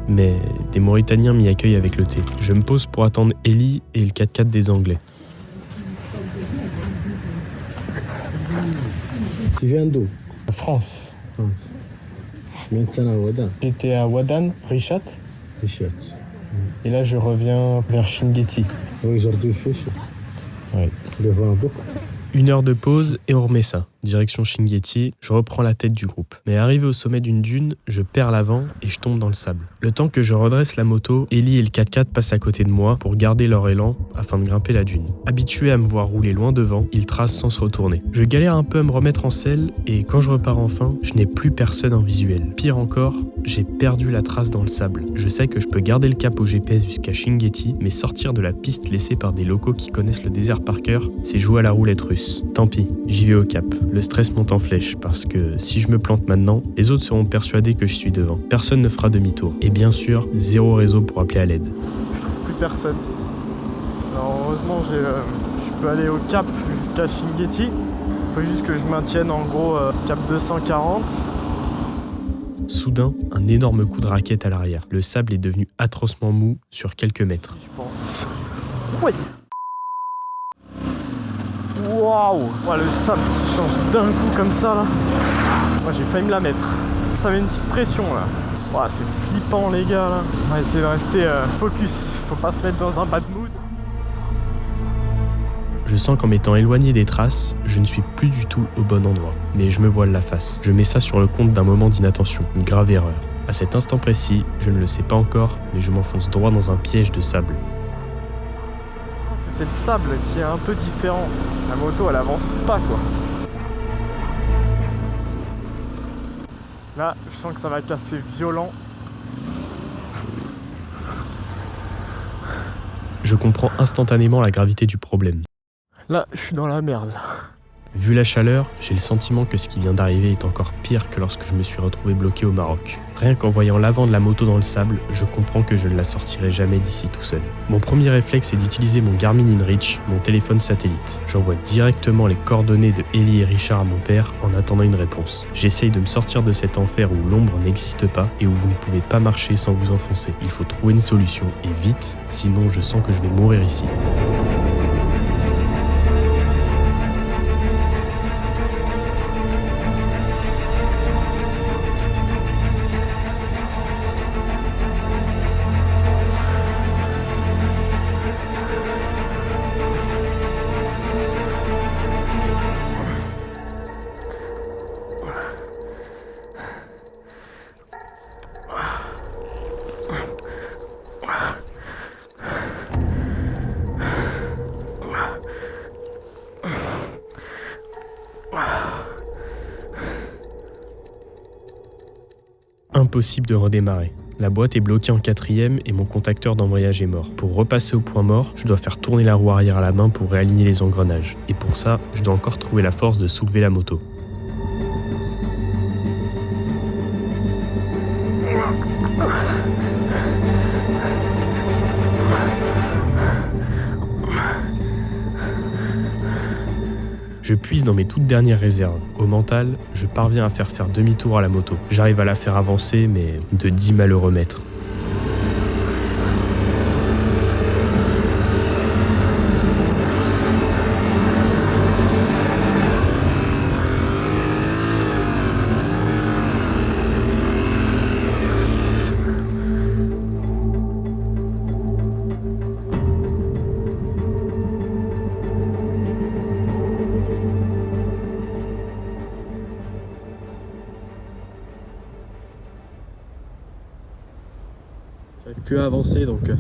mais des Mauritaniens m'y accueillent avec le thé. Je me pose pour attendre Ellie et le 4x4 des Anglais. Tu viens d'où? France. Maintenant à Ouadan. J'étais à Ouadan, Richat. Richat. Et là, je reviens vers Chinguetti. Aujourd'hui, il fait chaud. Oui. Le vent beaucoup. 1 heure de pause et on remet ça. direction Chinguetti, je reprends la tête du groupe. Mais arrivé au sommet d'une dune, je perds l'avant et je tombe dans le sable. Le temps que je redresse la moto, Ellie et le 4x4 passent à côté de moi pour garder leur élan afin de grimper la dune. Habitués à me voir rouler loin devant, ils tracent sans se retourner. Je galère un peu à me remettre en selle et quand je repars enfin, je n'ai plus personne en visuel. Pire encore, j'ai perdu la trace dans le sable. Je sais que je peux garder le cap au GPS jusqu'à Chinguetti, mais sortir de la piste laissée par des locaux qui connaissent le désert par cœur, c'est jouer à la roulette russe. Tant pis, j'y vais au cap. Le stress monte en flèche parce que si je me plante maintenant, les autres seront persuadés que je suis devant. Personne ne fera demi-tour. Et bien sûr, zéro réseau pour appeler à l'aide. Je trouve plus personne. Alors heureusement, je peux aller au cap jusqu'à Chinguetti. Il faut juste que je maintienne en gros cap 240. Soudain, un énorme coup de raquette à l'arrière. Le sable est devenu atrocement mou sur quelques mètres. Je pense. Oui. Waouh! Le sable qui change d'un coup comme ça là. Moi j'ai failli me la mettre. Ça met une petite pression là. C'est flippant les gars là. On va essayer de rester focus. Faut pas se mettre dans un bad mood. Je sens qu'en m'étant éloigné des traces, je ne suis plus du tout au bon endroit. Mais je me voile la face. Je mets ça sur le compte d'un moment d'inattention, une grave erreur. À cet instant précis, je ne le sais pas encore, mais je m'enfonce droit dans un piège de sable. Je pense que c'est le sable qui est un peu différent. La moto elle avance pas quoi. Là, je sens que ça va être assez violent. Je comprends instantanément la gravité du problème. Là, je suis dans la merde. Vu la chaleur, j'ai le sentiment que ce qui vient d'arriver est encore pire que lorsque je me suis retrouvé bloqué au Maroc. Rien qu'en voyant l'avant de la moto dans le sable, je comprends que je ne la sortirai jamais d'ici tout seul. Mon premier réflexe est d'utiliser mon Garmin InReach, mon téléphone satellite. J'envoie directement les coordonnées de Ellie et Richard à mon père en attendant une réponse. J'essaye de me sortir de cet enfer où l'ombre n'existe pas et où vous ne pouvez pas marcher sans vous enfoncer. Il faut trouver une solution et vite, sinon je sens que je vais mourir ici. Impossible de redémarrer. La boîte est bloquée en 4e et mon contacteur d'embrayage est mort. Pour repasser au point mort, je dois faire tourner la roue arrière à la main pour réaligner les engrenages. Et pour ça, je dois encore trouver la force de soulever la moto. Je puise dans mes toutes dernières réserves. Au mental, je parviens à faire demi-tour à la moto. J'arrive à la faire avancer, mais de 10 malheureux mètres. J'arrive plus à avancer, donc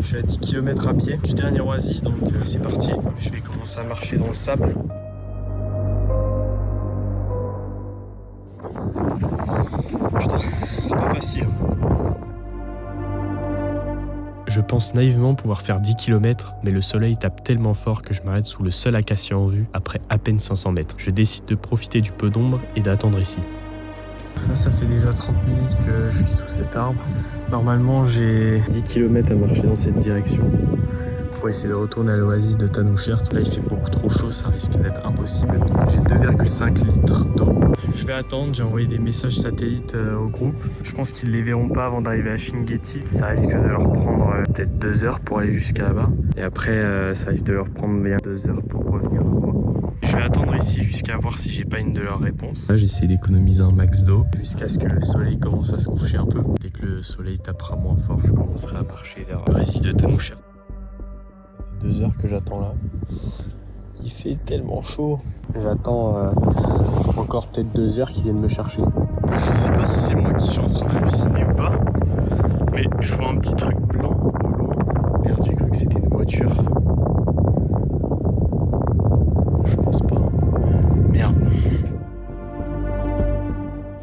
je suis à 10 km à pied du dernier oasis, donc c'est parti. Je vais commencer à marcher dans le sable. Putain, c'est pas facile. Je pense naïvement pouvoir faire 10 km, mais le soleil tape tellement fort que je m'arrête sous le seul acacia en vue après à peine 500 mètres. Je décide de profiter du peu d'ombre et d'attendre ici. Là, ça fait déjà 30 minutes que je suis sous cet arbre. Normalement, j'ai 10 km à marcher dans cette direction pour essayer de retourner à l'oasis de Tanouchert. Là, il fait beaucoup trop chaud, ça risque d'être impossible. J'ai 2,5 litres d'eau. Je vais attendre, j'ai envoyé des messages satellites au groupe. Je pense qu'ils les verront pas avant d'arriver à Chinguetti. Ça risque de leur prendre peut-être 2 heures pour aller jusqu'à là-bas. Et après, ça risque de leur prendre bien 2 heures pour revenir. Je vais attendre ici jusqu'à voir si j'ai pas une de leurs réponses. Là, j'essaie d'économiser un max d'eau jusqu'à ce que le soleil commence à se coucher un peu. Dès que le soleil tapera moins fort, je commencerai à marcher vers le récit de Tanouchert. Ça fait 2 heures que j'attends là. Il fait tellement chaud. J'attends encore peut-être 2 heures qu'ils viennent me chercher. Je sais pas si c'est moi qui suis en train d'halluciner ou pas, mais je vois un petit truc blanc au loin. Merde, j'ai cru que c'était une voiture. Je pense pas. Merde.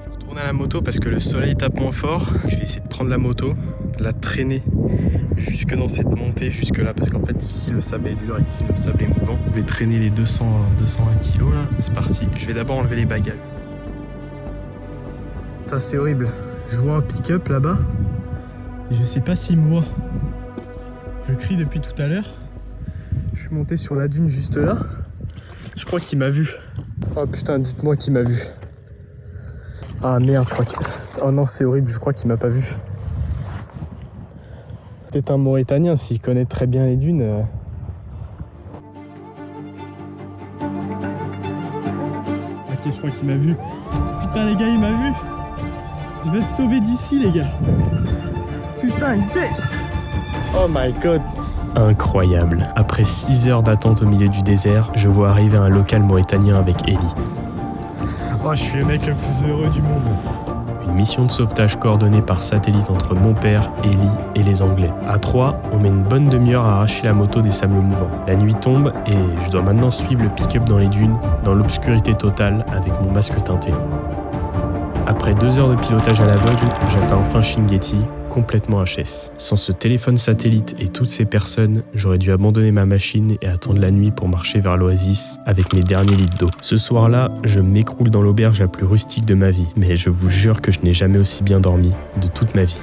Je retourne à la moto parce que le soleil tape moins fort. Je vais essayer de prendre la moto, la traîner jusque dans cette montée, jusque là, parce qu'en fait ici le sable est dur, ici le sable est mouvant. Je vais traîner les 201 kg là. C'est parti. Je vais d'abord enlever les bagages. Putain, c'est horrible. Je vois un pick-up là-bas et je sais pas s'il me voit. Je crie depuis tout à l'heure. Je suis monté sur la dune juste là. Je crois qu'il m'a vu. Oh putain, dites-moi qu'il m'a vu. Ah merde, je crois qu'il... Oh non, c'est horrible, je crois qu'il m'a pas vu. Peut-être un Mauritanien s'il connaît très bien les dunes. Ok, je crois qu'il m'a vu. Putain les gars, il m'a vu. Je vais être sauvé d'ici les gars. Putain, yes. Oh my god. Incroyable. Après 6 heures d'attente au milieu du désert, je vois arriver un local mauritanien avec Eli. Oh, je suis le mec le plus heureux du monde. Une mission de sauvetage coordonnée par satellite entre mon père, Eli et les Anglais. À 3, on met une bonne demi-heure à arracher la moto des sables mouvants. La nuit tombe et je dois maintenant suivre le pick-up dans les dunes, dans l'obscurité totale avec mon masque teinté. Après 2 heures de pilotage à l'aveugle, j'atteins enfin Chinguetti, complètement HS. Sans ce téléphone satellite et toutes ces personnes, j'aurais dû abandonner ma machine et attendre la nuit pour marcher vers l'oasis avec mes derniers litres d'eau. Ce soir-là, je m'écroule dans l'auberge la plus rustique de ma vie, mais je vous jure que je n'ai jamais aussi bien dormi de toute ma vie.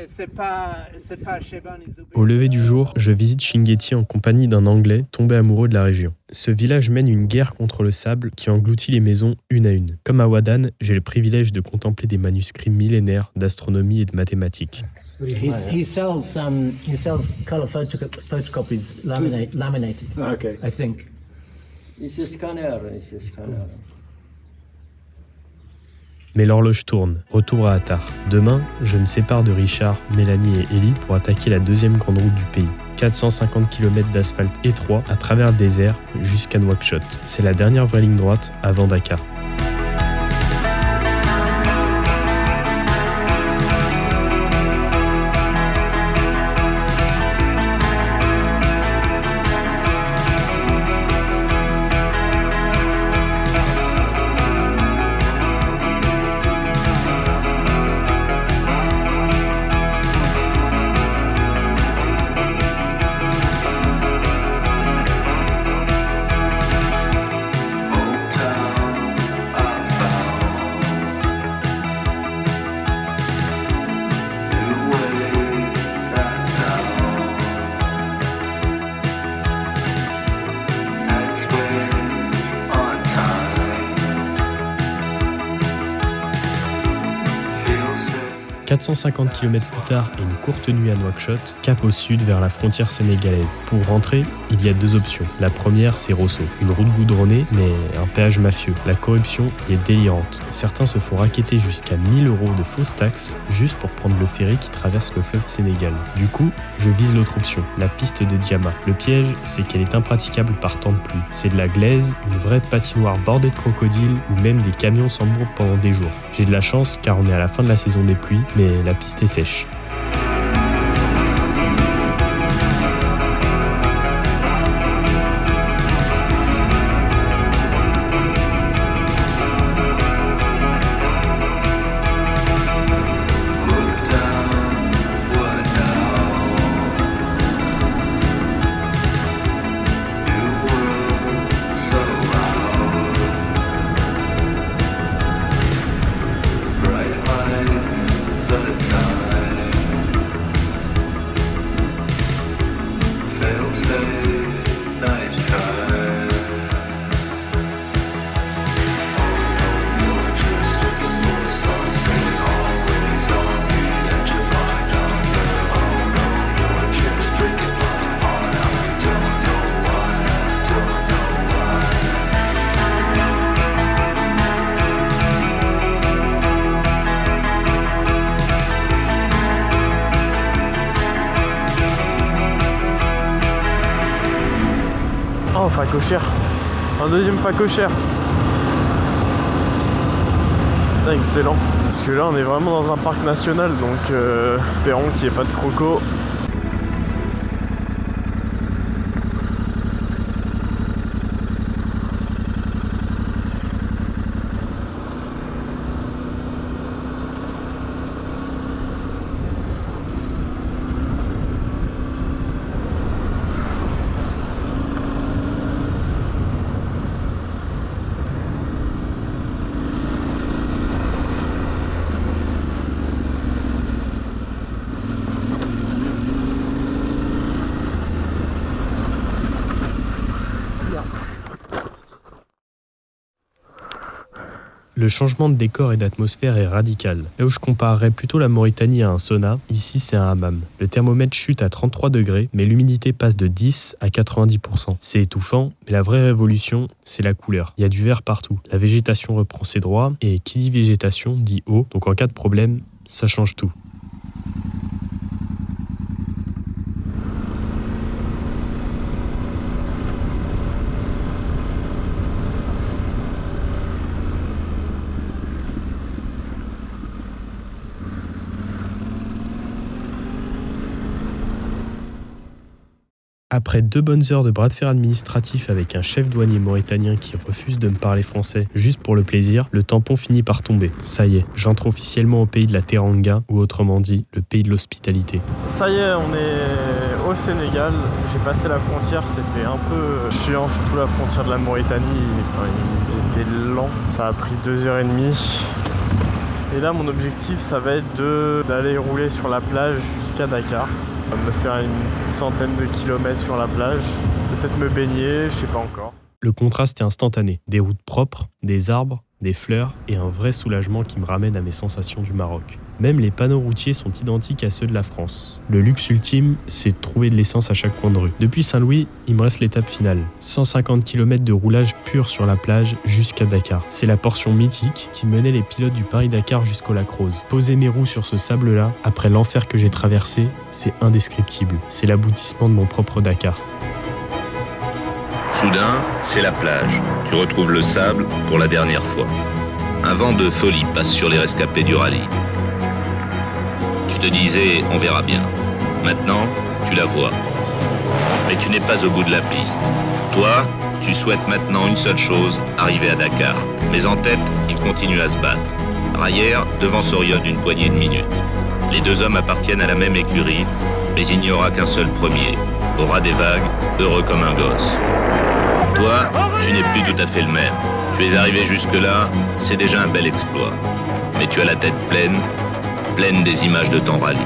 C'est pas Sheban et Zuber. Au lever du jour, je visite Chinguetti en compagnie d'un Anglais tombé amoureux de la région. Ce village mène une guerre contre le sable qui engloutit les maisons une à une. Comme à Wadan, j'ai le privilège de contempler des manuscrits millénaires d'astronomie et de mathématiques. He sells color photocopies laminated. Okay. I think. Ici, scanner. Mais l'horloge tourne, retour à Attar. Demain, je me sépare de Richard, Mélanie et Eli pour attaquer la deuxième grande route du pays. 450 km d'asphalte étroit à travers le désert jusqu'à Nouakchott. C'est la dernière vraie ligne droite avant Dakar. « 450 km plus tard et une courte nuit à Nouakchott, cap au sud vers la frontière sénégalaise. Pour rentrer, il y a 2 options. La première, c'est Rosso, une route goudronnée, mais un péage mafieux. La corruption y est délirante. Certains se font racketter jusqu'à 1 000 € de fausses taxes juste pour prendre le ferry qui traverse le fleuve Sénégal. Du coup, je vise l'autre option, la piste de Diama. Le piège, c'est qu'elle est impraticable par temps de pluie. C'est de la glaise, une vraie patinoire bordée de crocodiles ou même des camions s'embourbent pendant des jours. J'ai de la chance car on est à la fin de la saison des pluies, mais la piste est sèche. facochère. Un deuxième facochère. Putain, excellent. Parce que là, on est vraiment dans un parc national, donc espérons qu'il n'y ait pas de crocos. Le changement de décor et d'atmosphère est radical. Là où je comparerais plutôt la Mauritanie à un sauna, ici c'est un hammam. Le thermomètre chute à 33 degrés, mais l'humidité passe de 10 à 90%. C'est étouffant, mais la vraie révolution, c'est la couleur. Il y a du vert partout. La végétation reprend ses droits, et qui dit végétation dit eau, donc en cas de problème, ça change tout. Après 2 bonnes heures de bras de fer administratif avec un chef douanier mauritanien qui refuse de me parler français juste pour le plaisir, le tampon finit par tomber. Ça y est, j'entre officiellement au pays de la Teranga, ou autrement dit, le pays de l'hospitalité. Ça y est, on est au Sénégal. J'ai passé la frontière, c'était un peu chiant, surtout la frontière de la Mauritanie. Enfin, ils étaient lents. Ça a pris 2h30. Et là, mon objectif, ça va être d'aller rouler sur la plage jusqu'à Dakar. Me faire une petite centaine de kilomètres sur la plage, peut-être me baigner, je sais pas encore. Le contraste est instantané. Des routes propres, des arbres, des fleurs et un vrai soulagement qui me ramène à mes sensations du Maroc. Même les panneaux routiers sont identiques à ceux de la France. Le luxe ultime, c'est de trouver de l'essence à chaque coin de rue. Depuis Saint-Louis, il me reste l'étape finale. 150 km de roulage pur sur la plage jusqu'à Dakar. C'est la portion mythique qui menait les pilotes du Paris-Dakar jusqu'au lac Rose. Poser mes roues sur ce sable-là, après l'enfer que j'ai traversé, c'est indescriptible. C'est l'aboutissement de mon propre Dakar. Soudain, c'est la plage. Tu retrouves le sable pour la dernière fois. Un vent de folie passe sur les rescapés du rallye. Tu te disais, on verra bien. Maintenant, tu la vois. Mais tu n'es pas au bout de la piste. Toi, tu souhaites maintenant une seule chose, arriver à Dakar. Mais en tête, il continue à se battre. Rayer devant Soriol d'une poignée de minutes. Les deux hommes appartiennent à la même écurie, mais il n'y aura qu'un seul premier. Au ras des vagues, heureux comme un gosse. Toi, tu n'es plus tout à fait le même. Tu es arrivé jusque-là, c'est déjà un bel exploit. Mais tu as la tête pleine des images de ton rallye.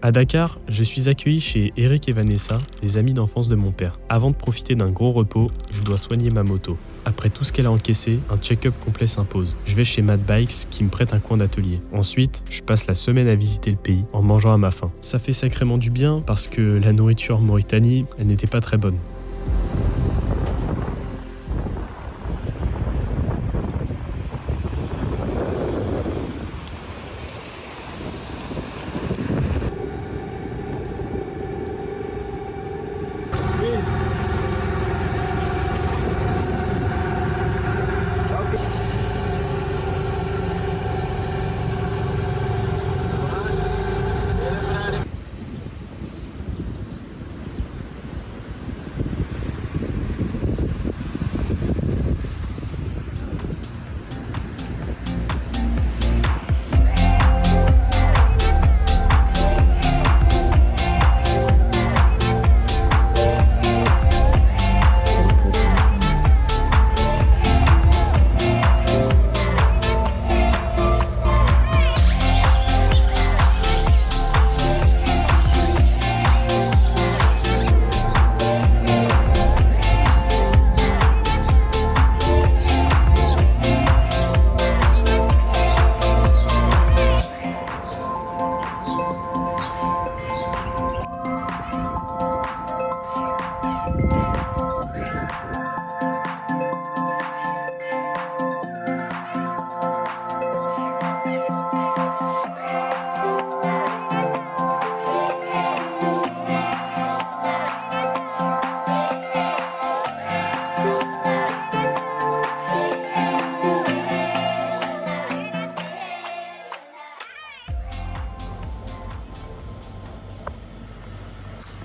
À Dakar, je suis accueilli chez Eric et Vanessa, des amis d'enfance de mon père. Avant de profiter d'un gros repos, je dois soigner ma moto. Après tout ce qu'elle a encaissé, un check-up complet s'impose. Je vais chez Mad Bikes qui me prête un coin d'atelier. Ensuite, je passe la semaine à visiter le pays en mangeant à ma faim. Ça fait sacrément du bien parce que la nourriture en Mauritanie, elle n'était pas très bonne.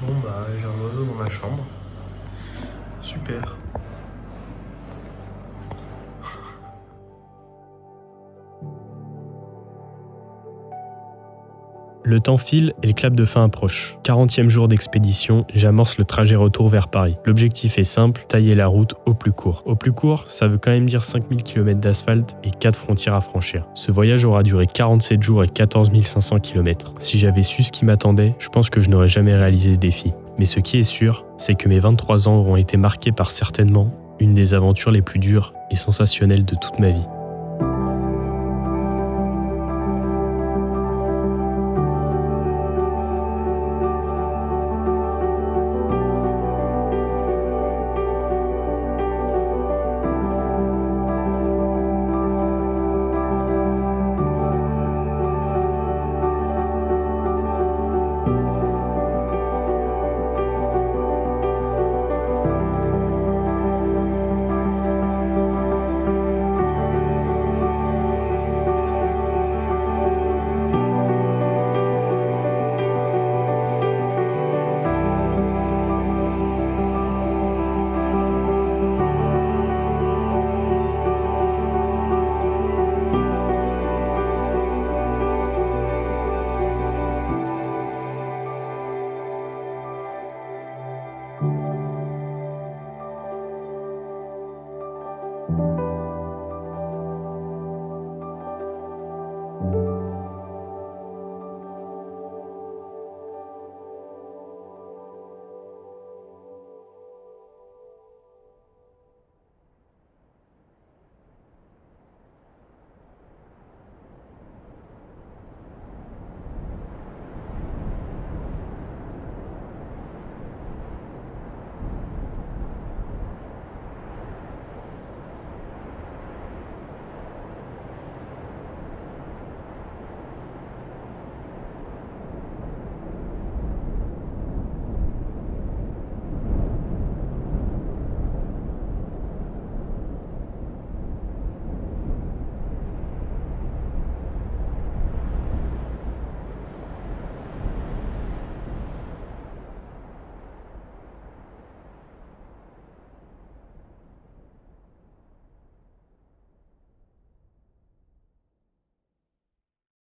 Bon bah j'ai un oiseau dans ma chambre. Super. Le temps file et le clap de fin approche. 40e jour d'expédition, j'amorce le trajet retour vers Paris. L'objectif est simple, tailler la route au plus court. Au plus court, ça veut quand même dire 5000 km d'asphalte et 4 frontières à franchir. Ce voyage aura duré 47 jours et 14 500 km. Si j'avais su ce qui m'attendait, je pense que je n'aurais jamais réalisé ce défi. Mais ce qui est sûr, c'est que mes 23 ans auront été marqués par certainement une des aventures les plus dures et sensationnelles de toute ma vie.